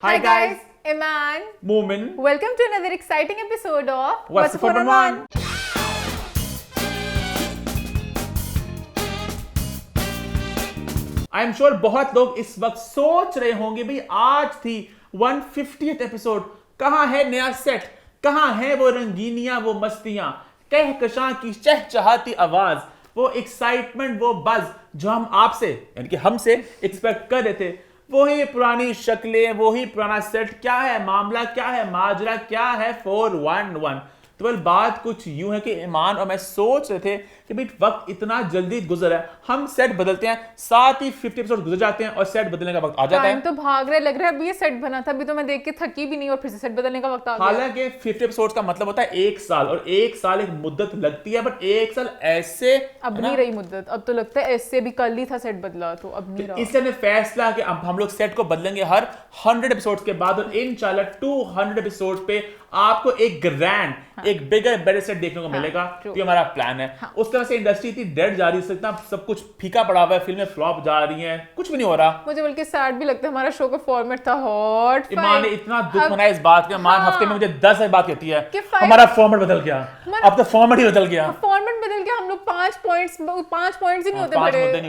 Hi guys, Iman. Moomin. Welcome to another exciting episode of What's the 411? I am sure बहुत लोग इस वक्त सोच रहे होंगे भाई आज थी 150th एपिसोड, कहां है नया सेट, कहां है वो रंगीनियां, वो मस्तियां, कहकशां की चहचहाती आवाज, वो एक्साइटमेंट, वो बज जो हम आपसे यानी कि हमसे एक्सपेक्ट कर रहे थे। वही पुरानी शक्लें, वही पुराना सेट। क्या है मामला, क्या है माजरा, क्या है 411? तो वेल बात कुछ यूं है कि ईमान और मैं सोच रहे थे कि भाई वक्त इतना जल्दी गुजर है, हम सेट बदलते हैं, साथ ही 50 एपिसोड गुजर जाते हैं और सेट बदलने का वक्त आ जाता है। टाइम तो भाग रहा है, लग रहा है अभी ये सेट बना था, अभी तो मैं देख के थकी भी नहीं और फिर से सेट बदलने का वक्त आ गया। हालांकि 50 एपिसोड का मतलब होता है 1 साल, और 1 साल एक मुद्दत लगती है, बट 1 साल ऐसे अब नहीं रही मुद्दत, अब तो लगता है ऐसे भी कल ही था सेट बदला, तो अब नहीं रहा। इसलिए हमने फैसला कि अब हम लोग सेट को बदलेंगे हर 100 एपिसोड्स के बाद, और इंशाल्लाह 200 एपिसोड पे आपको एक ग्रैंड एक बिगर बेटर सेट देखने को मिलेगा। तो ये हमारा प्लान है। उस तरह से इंडस्ट्री इतनी डेड जा रही है, इतना सब कुछ फीका पड़ा हुआ है, फिल्में फ्लॉप जा रही हैं, कुछ भी नहीं हो रहा। मुझे बल्कि सैड भी लगता है, हमारा शो का फॉर्मेट था हॉट। ईमान ने इतना दुख मनाया इस बात का। ईमान हफ्ते में मुझे 10 बात कहती है कि हमारा फॉर्मेट बदल गया, अब तो फॉर्मेट ही बदल गया। फॉर्मेट बदल गया, हम लोग 5 पॉइंट्स ही नहीं होते, बड़े मुद्दे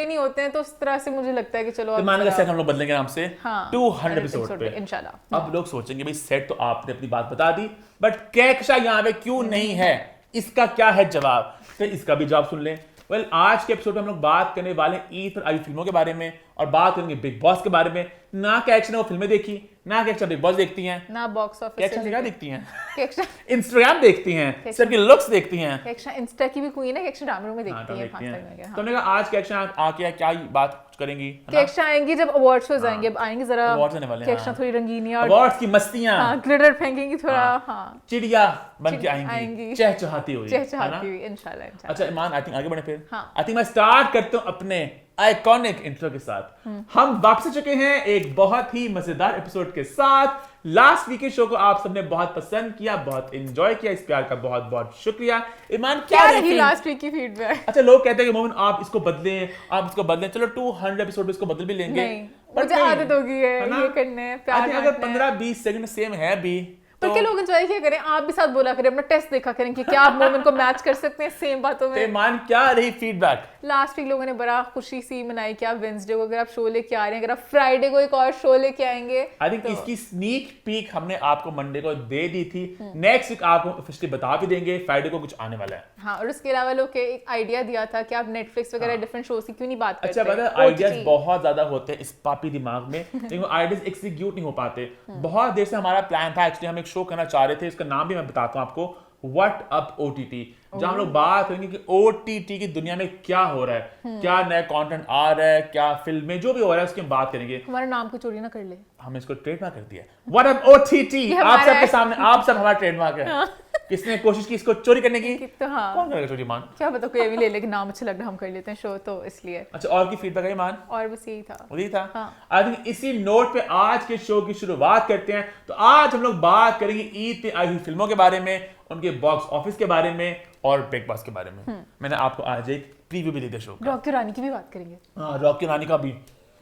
नहीं होते हैं, तो उस तरह से मुझे लगता है कि चलो ईमान का सेट हम लोग बदलेंगे नाम से 200 एपिसोड पे इंशाल्लाह। अब लोग सोचेंगे भाई सेट तो आपने अपनी बात बता दी, बट कहकशा यहाँ पे क्यों नहीं है, इसका क्या है जवाब? तो इसका भी जवाब सुन लें। वेल आज के एपिसोड में हम लोग बात करने वाले हैं ईद पर आई फिल्मों के बारे में, और बात करेंगे बिग बॉस के बारे में। ना कहकशा ने वो फिल्में देखी, ना कहकशा बिग बॉस देखती हैं, ना बॉक्स ऑफिस कहकशा क्या देखती हैं, कहकशा इंस्टाग्राम देखती हैं, सबकी लुक्स देखती हैं, कहकशा इंस्टा की भी क्वीन है, कहकशा ड्रामे में देखती है। तो हमने कहा आज कहकशा आके क्या बात करेंगी, कहकशा आएंगी जब अवार्ड शोज आएंगे, अब आएंगे जरा अवार्ड्स आने वाले हैं, कहकशा थोड़ी रंगीनी और अवार्ड्स की मस्तियां, ग्लिटर फेंकेंगी थोड़ा, चिड़िया बन के आएंगी चहचहाती हुई इंशाल्लाह। अच्छा ईमान, आई थिंक आगे बढ़े फिर। हाँ। आई थिंक मैं स्टार्ट करता हूं अपने आइकॉनिक इंट्रो के साथ। हम वापस आ चुके हैं एक बहुत ही मजेदार एपिसोड के साथ। लास्ट वीक के शो को आप सबने बहुत पसंद किया, बहुत एंजॉय किया, इस प्यार का बहुत बहुत शुक्रिया। ईमान क्या रही लास्ट वीक की फीडबैक? अच्छा लोग कहते हैं कि मोमिन आप इसको बदलें, आप इसको बदलें, चलो 200 एपिसोड इसको बदल भी लेंगे। मुझे आदत हो गई है ये करने, प्यार अगर 15-20 सेकंड सेम है भी तो क्या लोग एंजॉय किया करें, आप भी साथ बोला करें, अपना टेस्ट देखा करें कि क्या आप मोमेंट को मैच कर सकते हैं सेम बातों में। ईमान क्या रही फीडबैक? लास्ट वीक लोगों ने बड़ा खुशी सी मनाई कि आप वेडनेसडे को अगर आप शो लेके आ रहे हैं, अगर आप फ्राइडे को एक और शो लेके आएंगे। आई थिंक इसकी स्नीक पीक हमने आपको मंडे को दे दी थी, नेक्स्ट वीक आपको ऑफिशियली बता भी देंगे फ्राइडे को कुछ आने वाला है। हाँ, और उसके अलावा लोग के एक आइडिया दिया था कि आप नेटफ्लिक्स वगैरह डिफरेंट शोज की क्यों नहीं बात करते। अच्छा पता है आइडियाज बहुत ज्यादा होते हैं इस पापी दिमाग में, लेकिन आइडियाज एग्जीक्यूट नहीं हो पाते। बहुत देर से हमारा प्लान था, एक्चुअली हम एक शो करना चाह रहे थे, इसका नाम भी मैं बताता हूँ आपको, व्हाट अप ओटीटी, जहां हम लोग बात करेंगे कि ओटीटी की दुनिया में क्या हो रहा है, क्या नया कंटेंट आ रहा है, क्या फिल्में जो भी हो रहा है उसकी हम बात करेंगे। हमारा नाम को चोरी ना कर ले, हमने इसको ट्रेडमार्क कर दिया व्हाट अप ओटीटी, आप सबके सामने, आप सब हमारा ट्रेडमार्क है। किसने कोशिश की इसको चोरी करने की? तो हाँ, कौन करेगा चोरी? मान क्या पता कोई भी ले लेकिन नाम अच्छा लग रहा, हम कर लेते हैं शो, तो इसलिए। अच्छा और की फीडबैक है मान? और बस यही था, वही था। हाँ। आई थिंक इसी नोट पे आज के शो की शुरुआत करते हैं। तो आज हम लोग बात करेंगे ईद पे आई हुई फिल्मों के बारे में, उनके बॉक्स ऑफिस के बारे में और बिग बॉस के बारे में। मैंने आपको आज एक प्रीव्यू भी दे दिया शो का। रॉकी रानी की भी बात करेंगे। हाँ रॉकी रानी का भी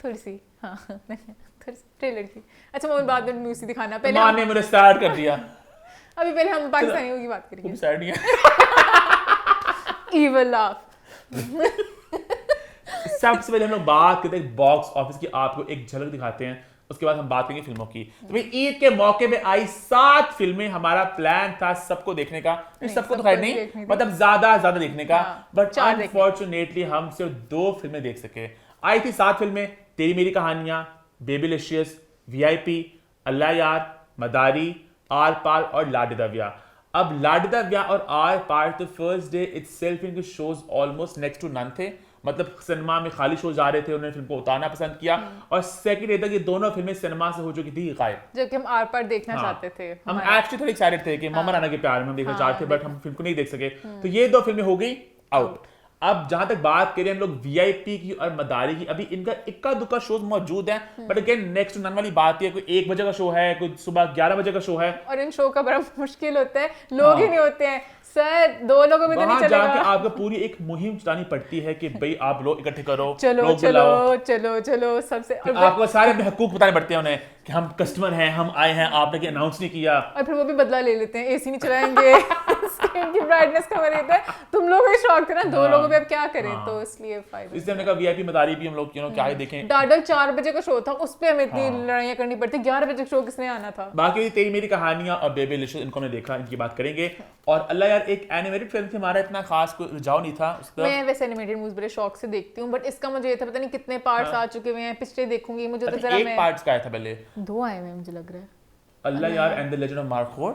थोड़ी सी, हाँ थोड़ी सी ट्रेलर की। अच्छा मोहन बाद में म्यूजिक दिखाना, पहले माँ ने मुझे स्टार्ट कर दिया। अभी पहले हम पाकिस्तानियों की बात करेंगे। सैड नहीं है। Evil laugh। सबसे पहले हम लोग बात करते हैं बॉक्स ऑफिस की, आपको एक झलक दिखाते हैं, उसके बाद हम बात करेंगे फिल्मों की। तो भाई ईद के मौके पे आई 7 फिल्में, हमारा प्लान था सबको देखने का, सबको तो खैर नहीं, मतलब ज्यादा देखने का, बट अनफॉर्चुनेटली हम सिर्फ 2 फिल्में देख सके। आई थी 7 फिल्में, तेरी मेरी कहानियां, बेबीलिशियस, वीआईपी, अल्लाह यार, मदारी, आर पार और लाडी दा ब्याह। अब लाडी दा ब्याह और आर पार तो फर्स्ट डे इटसेल्फ इनके shows almost next to none थे, मतलब सिनेमा में खाली शो जा रहे थे, उन्होंने फिल्म को उतारना पसंद किया, और सेकंड डे तक ये दोनों फिल्में सिनेमा से हो चुकी थी गायब, जबकि हम आर पार देखना चाहते थे। हम एक्चुअली थोड़े एक्साइटेड थे कि मोहम्मद राना के प्यार में हम देखना चाहते थे, बट हम फिल्म को नहीं देख सके। तो ये 2 फिल्में हो गई आउट। अब जहां तक बात करें हम लोग वीआईपी की और मदारी की, अभी इनका इक्का दुक्का शोज मौजूद हैं, but again next to none वाली बात है, कोई 1 बजे का शो है, कोई सुबह 11 बजे का शो है, और इन शो का बड़ा मुश्किल होता है, लोग ही नहीं होते हैं, सर 2 लोगों में तो नहीं वहां जाके चलेगा। आपको पूरी एक मुहिम चलानी पड़ती है कि भाई आप लोग इकट्ठे करो, चलो लोग चलो बुलाओ। चलो चलो सबसे आपको सारे अपने हकूक बताने पड़ते हैं उन्हें कि हम कस्टमर हैं, हम आए हैं, आपने अनाउंस नहीं किया। और फिर वो भी बदला ले लेते हैं, एसी नहीं चलाएंगे, स्क्रीन की ब्राइटनेस कम रहता है। तुम लोग भी शौक थे ना 2 लोगों पे, अब क्या करें, तो इसलिए फायदा। इसलिए हमने कहा वीआईपी मदारी भी हम लोग क्या ही देखें। डाडल 4 बजे का शो था, उस पे हमें इतनी लड़ाइयाँ करनी पड़ती, 11 बजे का शो किसने आना था। बाकी तेरी मेरी कहानियां और बेबी लिशियस इनको हमने देखा, इनकी बात करेंगे। और अल्लाह यार एक एनिमेटेड फिल्म थी, हमारा इतना खास कोई रुझाव नहीं था उसका। मैं वैसे एनिमेटेड मूवीज बड़े शौक से देखती हूँ, बट इसका मुझे ये था पता नहीं कितने पार्ट्स आ चुके हुए हैं, पिछले देखूंगी मुझे तो जरा। एक पार्ट्स का आया था पहले, 2 आए हुए मुझे लग रहा है। अल्लाह यार and the legend of Marco,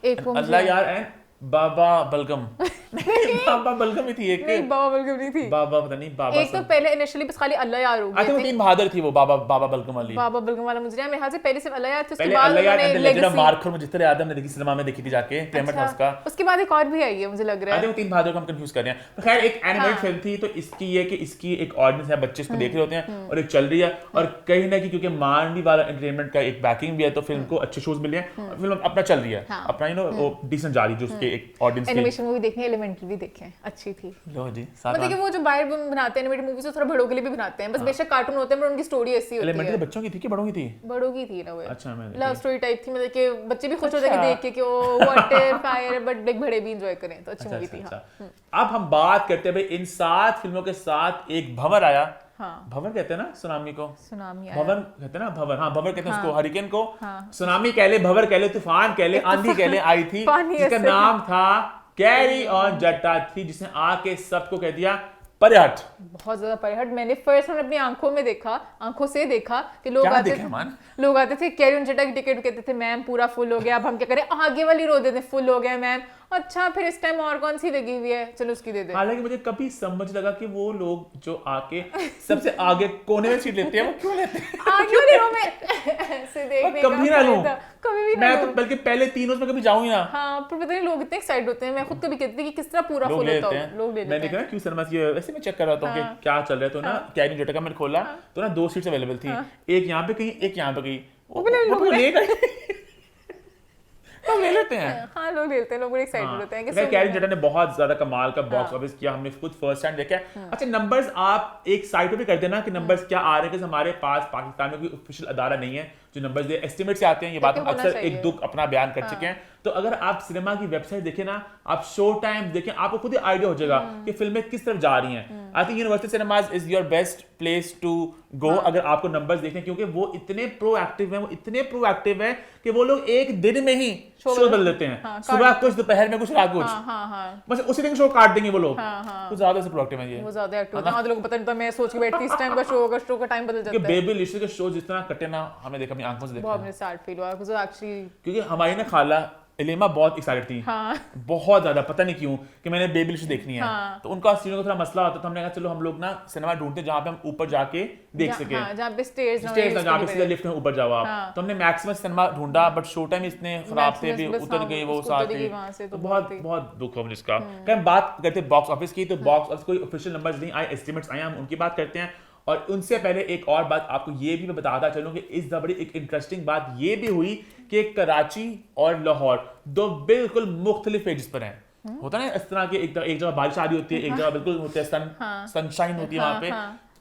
एक वो अल्लाह यार एंड बाबा बलगम। बाबा बलगम ही थी एक, नहीं बाबा बलगम नहीं थी, बाबा पता नहीं बाबा एक तो पहले इनिशियली बस खाली अल्लाह यार हो आई थिंक वो 3 बहादुर थी वो बाबा बलगम वाली। बाबा बलगम वाला मुझे मेरे ख्याल से पहले सिर्फ अल्लाह यार थी, उसके पहले बाद अल्लाह यार उन्होंने and the legend of legacy. Marco मुझे जितना याद है, मैंने देखी सिनेमा में देखी थी जाके, पेमेंट था उसका। उसके बाद एक और भी आई है मुझे लग रहा आई है। थिंक 3 बहादुर को हम कंफ्यूज कर रहे हैं। तो खैर एक एनिमेटेड फिल्म थी, तो इसकी ये कि इसकी एक ऑडियंस है, बच्चे इसको देख रहे होते हैं और एक चल रही है, और कहीं ना कहीं क्योंकि मारनी वाला एंटरटेनमेंट का एक बैकिंग भी है, तो फिल्म को अच्छे शोज मिले हैं, फिल्म अपना चल रही है, अपना वो डिसेंट जा रही है, जो उसके एक ऑडियंस के। एनिमेशन मूवी देखनी है, एलिमेंटरी भी देखें, अच्छी थी। लो जी मतलब कि वो जो बाहर बनाते हैं एनिमेटेड मूवीज, वो थोड़ा बड़ों के लिए भी बनाते हैं, बस बेशक कार्टून होते हैं पर उनकी स्टोरी ऐसी होती एलिमेंट्री है। बच्चों की थी कि बड़ों की थी? बड़ों की थी ना वो, अच्छा, मैं लव स्टोरी टाइप थी, मतलब कि बच्चे भी खुश होते हैं कि देख के कि oh what A fire, but big बड़े भी एंजॉय करें, तो अच्छी मूवी थी। हाँ अब हम बात करते हैं भाई इन 7 फिल्मों के साथ एक भंवर आया। हाँ भंवर कहते हैं ना सुनामी को, सुनामी आया। भंवर कहते हैं ना, भंवर, हाँ भंवर कहते हैं उसको, हरिकेन को। हाँ। सुनामी कह ले, भंवर कह ले, तूफान कह ले, आंधी कह ले, आई थी, जिसका नाम था कैरी ऑन जट्टा थी, जिसने आके सबको कह दिया परे हट। बहुत ज्यादा परे हट। मैंने फर्स्ट अपनी आंखों से देखा कि लोग क्या आते देखा थे, मान? लोग आते थे कैरी ऑन जट्टा की टिकट कहते थे मैम पूरा फुल हो गया, अब हम क्या करें, आगे वाली रो देते फुल हो गया मैम, अच्छा फिर इस टाइम और कौन सी लगी हुई है, चलो उसकी दे दे। हालांकि मुझे कभी समझ लगा कि वो लोग जो आके सबसे आगे कोने में सीट लेते हैं, वो क्यों लेते हैं? आगे वाली रो में ऐसे देखने कभी ना लूं, कभी भी मैं तो बल्कि पहले 3 रोज में कभी जाऊं ही ना। हाँ पर पता नहीं लोग इतने एक्साइटेड होते हैं, मैं खुद कभी कहती थी कि किस तरह पूरा लोग फुल ले होता लेते है, हैं, लोग ले लेते मैंने हैं। कहा क्यों सिनेमा की, वैसे मैं चेक कर रहा था कि क्या चल रहा है, तो ना कैरी जटा का मैंने खोला, तो ना 2 सीट्स अवेलेबल थी, एक यहाँ पे कहीं, एक यहाँ पे कहीं, वो ले गए। तो ले लेते हैं। हाँ लोग लेते हैं, लोग बड़े एक्साइटेड होते हैं कि कैरी जटा ने बहुत ज्यादा कमाल का बॉक्स ऑफिस किया, हमने खुद फर्स्ट हैंड देखा है। अच्छा नंबर्स आप एक साइट पे भी कर देना कि नंबर्स क्या आ रहे हैं, कि हमारे पास पाकिस्तान में कोई ऑफिशियल अदारा नहीं है जो नंबर्स दे, एस्टिमेट से आते हैं, ये बात हम अक्सर एक दुख अपना बयान कर चुके हैं। तो अगर आप सिनेमा की वेबसाइट देखें ना, आप शो टाइम देखें, आपको खुद ही आइडिया हो जाएगा कि फिल्में किस तरफ जा रही हैं। I think Universal cinemas is your best place to go अगर आपको नंबर्स देखने, क्योंकि वो इतने प्रोएक्टिव हैं, कि वो लोग एक दिन में ही शो बदल देते हैं, सुबह कुछ, दोपहर में कुछ, रात कुछ, बस उसी दिन शो काट देंगे वो लोग। कुछ ज्यादा से प्रोएक्टिव है ये, वो ज्यादा एक्टिव है। लोग पता नहीं था, मैं सोच के बैठती इस टाइम का शो होगा, शो का टाइम बदल जाता है। बेबी लिशियस के शो जिस तरह कटे ना, हमें देखा अपनी आंखों से देखा, बहुत मुझे सैड फील हुआ मुझे एक्चुअली, क्योंकि हमारी ना खाला एलिमा बहुत एक्साइटेड थी, बहुत ज्यादा, पता नहीं क्यों, कि मैंने बेबी लिशियस देखनी है। तो उनका सीनों का थोड़ा मसला होता, तो हमने कहा चलो हम लोग ना सिनेमा ढूंढते जहाँ पे हम ऊपर जाके देख सके, जहाँ पे स्टेयर्स ना, जहाँ पे सीधा लिफ्ट में ऊपर जाओ आप। तो हमने मैक्सिमम सिनेमा ढूंढा, बट शो टाइम इतने खराब थे, भी उतर गए वो साथ ही, तो बहुत दुख हो इसका। हम बात करते बॉक्स ऑफिस की, तो बॉक्स ऑफिस कोई ऑफिशियल नंबर्स नहीं आए, एस्टिमेट्स आए, हम उनकी बात करते हैं। और उनसे पहले एक और बात आपको ये भी मैं बताता चलूं कि इस दफे एक इंटरेस्टिंग बात ये भी हुई कि कराची और लाहौर 2 बिल्कुल मुख्तलिफ पेजेस पर हैं। होता है ना इस तरह के, एक जगह बारिश आ रही होती है, एक जगह बिल्कुल होते हैं सनशाइन होती है वहां पे।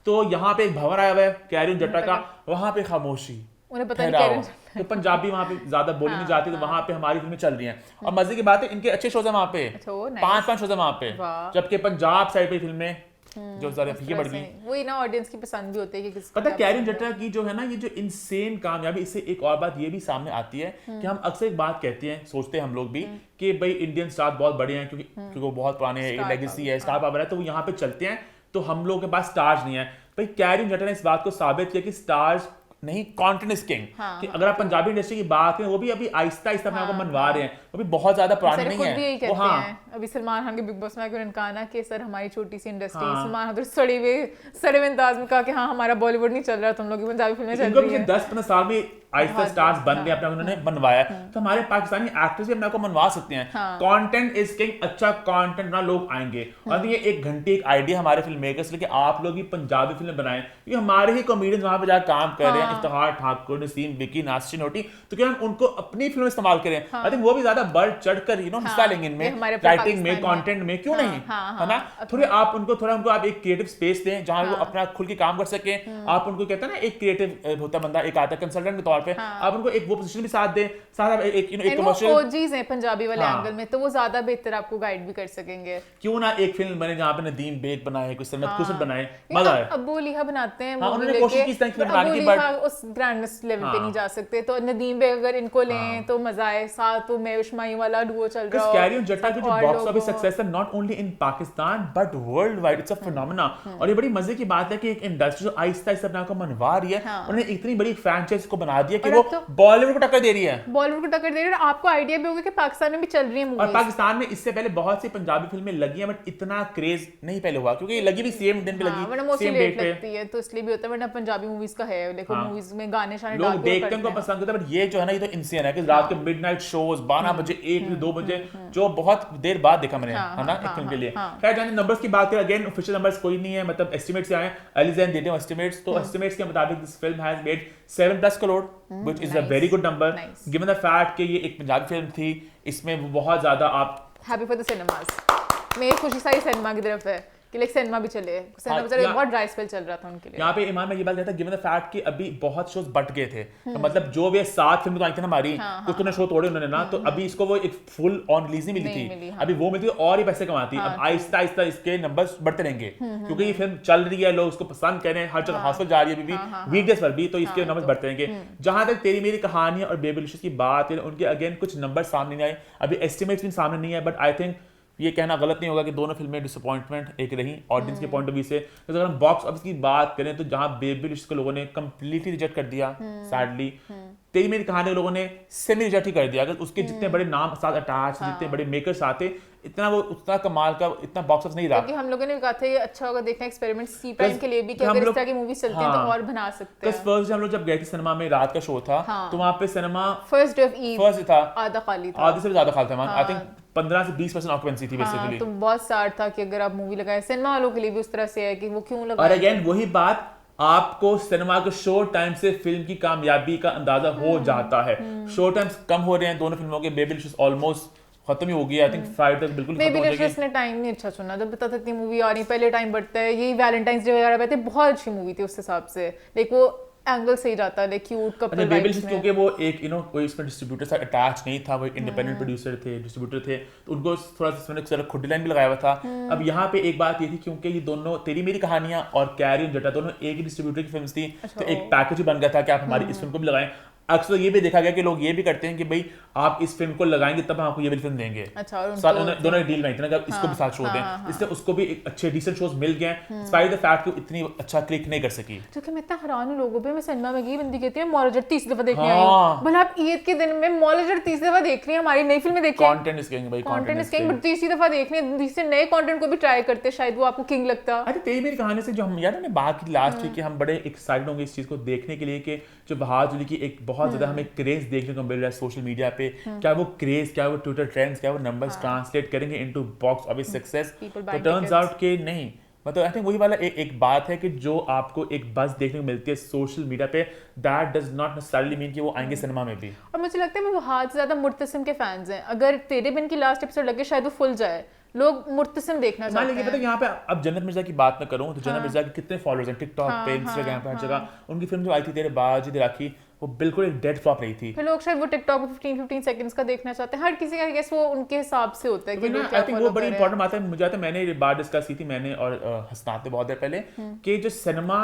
तो यहाँ पे एक भंवर आया हुआ है कैरी ऑन जट्टा का, वहां पे खामोशी, उन्हें पता नहीं, तो पंजाबी वहां पे ज्यादा बोली नहीं जाती, तो वहां पे हमारी फिल्में चल रही हैं। और मजे की बात है इनके अच्छे शोज हैं वहां पे, 5-5 शोज हैं वहां पे, जबकि पंजाब साइड पे फिल्में जो ज़्यादा फीके बढ़ गई, वही ना ऑडियंस की पसंद भी होती है कि किस पता है कैरी ऑन जट्टा की जो है ना, ये जो इनसेन कामयाबी, इससे एक और बात ये भी सामने आती है कि हम अक्सर एक बात कहते हैं, सोचते हैं हम लोग भी कि भाई इंडियन स्टार बहुत बड़े हैं, क्योंकि वो बहुत पुराने हैं, लेगेसी है, स्टार पावर है, तो वो यहाँ पे चलते हैं, तो हम लोगों के पास स्टार्स नहीं है। भाई कैरी ऑन जट्टा ने इस बात को साबित किया कि स्टार्स नहीं, कंटेंट इज किंग। कि अगर आप पंजाबी इंडस्ट्री की बात करें, वो भी अभी आहिस्ता आहिस्ता अपने आप को मनवा रहे हैं, वो भी बहुत ज्यादा पुराने नहीं है वो। हाँ अभी सलमान खान के बिग बॉस में उन्होंने कहा ना कि सर हमारी छोटी सी इंडस्ट्री, सलमान खान सड़े हुए अंदाज में कहा कि हाँ हमारा बॉलीवुड नहीं चल रहा, तुम लोग की पंजाबी फिल्में चल रही हैं। 10-15 साल में आहिस्ता स्टार्स बन गए, अपना उन्होंने बनवाया, तो हमारे पाकिस्तानी एक्टर्स भी अपने आप को मनवा सकते हैं। कंटेंट इज किंग, अच्छा कंटेंट ना लोग आएंगे। और ये एक घंटे एक आइडिया हमारे फिल्म मेकर्स लेके आप लोग भी पंजाबी फिल्म बनाएं, ये हमारे ही कॉमेडियंस वहां पे जाकर काम कर रहे हैं, इफ्तिखार ठाकुर, नसीम विकी, नासिर चिनोटी, तो क्या हम उनको अपनी फिल्म में इस्तेमाल करें? आई थिंक वो भी ज्यादा बढ़ चढ़कर हिस्सा लेंगे इनमें, राइटिंग में, कंटेंट में, क्यों नहीं, है ना? थोड़े आप उनको आप एक क्रिएटिव स्पेस दें जहां वो अपना खुल के काम कर सके। आप उनको कहते हैं ना, एक क्रिएटिव होता बंदा, एक आता है कंसल्टेंट के तौर पे, आप उनको एक वो पोजीशन भी साथ दें, साथ आप एक कमर्शियल ओजीज हैं पंजाबी वाले एंगल में, तो वो ज्यादा बेहतर आपको गाइड भी कर सकेंगे। क्यों ना एक फिल्म बने जहां पे नदीम बेग बनाए, कुछ सनत कुसर बनाए, मजा आए। अबू लिहा बनाते हैं, उन्होंने कोशिश की इस तरह की फिल्म बनाने की, बट उस ग्रैंडनेस लेवल पे नहीं जा सकते। तो नदीम बेग अगर इनको लें तो मजा आए, साथ वो मैविश माई वाला डुओ चल रहा है। कैरी ऑन जट्टा की जो बॉक्स ऑफिस सक्सेस है, not only in Pakistan but world wide, it's a phenomena. और ये बड़ी मजे की बात है कि एक इंडस्ट्री जो आहिस्ता आहिस्ता अपने आप को मनवा रही है, उन्होंने इतनी बड़ी फ्रैंचाइज को बना दिया कि वो बॉलीवुड को टक्कर दे रही है, बॉलीवुड को टक्कर दे रही है। आपको आइडिया भी होगा कि पाकिस्तान में भी चल रही है मूवीज, और पाकिस्तान में इससे पहले बहुत सी पंजाबी फिल्में लगी हैं, बट इतना क्रेज नहीं पहले हुआ, क्योंकि ये लगी भी सेम दिन पे लगी, सेम डेट पे लगती है, तो इसलिए भी होता है। वरना पंजाबी मूवीज का है, देखो मूवीज में गाने शाने लोग देखते हैं, उनको पसंद करते हैं, बट ये जो है ना, ये तो इंसियन है कि रात के मिडनाइट शोज 12 बजे, 1 2 बजे, जो बहुत देर बाद देखा मैंने, है ना, एक फिल्म के लिए। खैर, जाने नंबर्स की बात करें, अगेन ऑफिशियल नंबर्स कोई नहीं है, मतलब एस्टिमेट से आए, एलिजैन देते हैं एस्टिमेट्स, तो एस्टिमेट्स के मुताबिक this film has made 7+ crore, which is a very good number, given the fact कि ये एक पंजाबी फिल्म थी, इसमें बहुत ज्यादा आप हैप्पी फॉर द सिनेमास, मेरी खुशी सारी सिनेमा की तरफ है कि लाइक सिनेमा भी चले, सिनेमा चले, बहुत ड्राई स्पेल चल रहा था उनके लिए। यहाँ पे ईमान में ये बात कहता है, गिवन द फैक्ट कि अभी बहुत शोज बट गए थे, तो मतलब जो भी 7 फिल्म तो आई थी ना हमारी, कुछ तो शो तोड़े उन्होंने ना, तो अभी इसको वो एक फुल ऑन रिलीज नहीं मिली थी, अभी वो मिलती और ही पैसे कमाती। अब आहिस्ता आहिस्ता इसके नंबर्स बढ़ते रहेंगे, क्योंकि ये फिल्म चल रही है, लोग उसको पसंद कर रहे हैं, हर जगह हाउसफुल जा रही है अभी भी, वीकडेज पर भी, तो इसके नंबर्स बढ़ते रहेंगे। जहां तक तेरी मेरी कहानी और बेबी डिलीशियस की बात है, उनके अगेन कुछ नंबर सामने नहीं आए, अभी एस्टिमेट्स भी सामने नहीं है, बट आई थिंक ये कहना गलत नहीं होगा कि दोनों फिल्में डिसअपॉइंटमेंट एक रही ऑडियंस के पॉइंट ऑफ व्यू से। तो अगर हम बॉक्स ऑफिस की बात करें, तो जहां बेबी डिलीशियस को लोगों ने कंप्लीटली रिजेक्ट कर दिया, सैडली, तेरी मेरी कहानी लोगों ने सेमी रिजेक्ट ही कर दिया। अगर उसके जितने बड़े नाम साथ अटैच, जितने बड़े मेकर्स आते, इतना वो उतना कमाल का इतना बॉक्स ऑफिस नहीं रहा। क्योंकि हम लोगों ने कहा था ये अच्छा होगा देखना एक्सपेरिमेंट सी प्राइम के लिए भी, कि अगर इस तरह की मूवीज चलती हैं तो और बना सकते हैं। फर्स्ट हम लोग जब गए थे सिनेमा में, रात का शो था, तो वहां पे cinema first day of Eid first था, आधा खाली था, आधे से ज्यादा खाली था, आई थिंक 15 से 20% ऑक्यूपेंसी थी बेसिकली। तो बहुत सैड था कि अगर आप मूवी लगाए, सिनेमा वालों के लिए भी उस तरह से है कि वो क्यों लगाए। और अगेन वही बात, आपको सिनेमा के शो टाइम से फिल्म की कामयाबी का अंदाजा हो जाता है। शो टाइम्स कम हो रहे हैं दोनों फिल्मों के, बेबी डिलीशियस ऑलमोस्ट खत्म ही हो गई, आई थिंक फ्राइडे तक बिल्कुल बेबी डिलीशियस ने टाइम नहीं अच्छा चुना, जब पता था इतनी मूवी आ रही, पहले टाइम बढ़ता है, यही वैलेंटाइंस डे वगैरह पे थे, बहुत अच्छी मूवी थी उस हिसाब से, लाइक वो एंगल सही जाता है, लाइक क्यूट कपल वाइब्स में। बेबी डिलीशियस क्योंकि वो एक कोई इसमें डिस्ट्रीब्यूटर से अटैच नहीं था, वो इंडिपेंडेंट प्रोड्यूसर थे, डिस्ट्रीब्यूटर थे, तो उनको थोड़ा सा इसमें खुद लाइन भी लगाया हुआ था। अब यहाँ पे एक बात ये थी, क्योंकि ये दोनों तेरी मेरी कहानियां और कैरी ऑन जट्टा दोनों एक ही डिस्ट्रीब्यूटर की फिल्म थी, तो एक पैकेज ही बन गया था कि आप हमारी इस फिल्म को भी लगाएं। अक्सर ये भी देखा गया कि लोग ये भी करते हैं कि भाई आप इस फिल्म को लगाएंगे तब हम आपको ये भी फिल्म देंगे। अच्छा, दोनों डील में इतना इसको भी साथ शो दें, इससे उसको भी एक अच्छे डिसेंट शोज मिल गए, स्पाइट द फैक्ट कि इतनी अच्छा क्लिक नहीं कर सकी। क्योंकि मैं इतना हैरान हूं लोगों पे, मैं सिनेमा में गई, बंदी कहती है मॉलजर 30 दफा देखने आई हूं। भला आप ईद के दिन में मॉलजर 30 दफा देख रही हैं, हमारी नई फिल्में देखी हैं, कंटेंट इज किंग भाई, कंटेंट इज किंग, बट 30 दफा देखने, दूसरे नए कंटेंट को भी ट्राई करते, शायद वो आपको किंग लगता। अरे तेरी मेरी कहानी से जो हम याद है ना बात की लास्ट वीक कि हम बड़े एक्साइटेड होंगे इस चीज को देखने के लिए, कि जो बहादुरी की एक बहुत ज्यादा हमें क्रेज देखने को मिल रहा है सोशल मीडिया पे, क्या वो क्रेज, क्या वो ट्विटर ट्रेंड्स, क्या वो नंबर्स ट्रांसलेट करेंगे इनटू बॉक्स ऑफिस सक्सेस। तो टर्न्स आउट कि नहीं, मतलब आई थिंक वही वाला एक बात है कि जो आपको एक बज़ देखने को मिलती है सोशल मीडिया पे, that does not necessarily mean कि वो आएंगे सिनेमा में भी। और मुझे लगता है मैं बहुत ज्यादा मुर्तसिम के फैंस हैं, अगर तेरे बिन की लास्ट एपिसोड लगे शायद वो फुल जाए, लोग मुर्तसिम देखना चाहते हैं। पता यहाँ पे अब जन्नत मिर्जा की बात मैं करूँ तो जन्नत मिर्जा के कितने फॉलोअर्स हैं टिकटॉक पे, इंस्टाग्राम पे, हर जगह। उनकी फिल्म जो आई थी तेरे बाजी राखी, वो बिल्कुल एक डेड फ्लॉप रही थी। फिर लोग शायद वो टिकटॉक पे 15-15 सेकंड्स का देखना चाहते हैं, हर किसी का गेस वो उनके हिसाब से होता है कि लोग क्या आई थिंक वो बड़ी इंपॉर्टेंट बात है। मुझे आता है मैंने ये बात डिस्कस की थी, मैंने और हसनात ने बहुत देर पहले, कि जो सिनेमा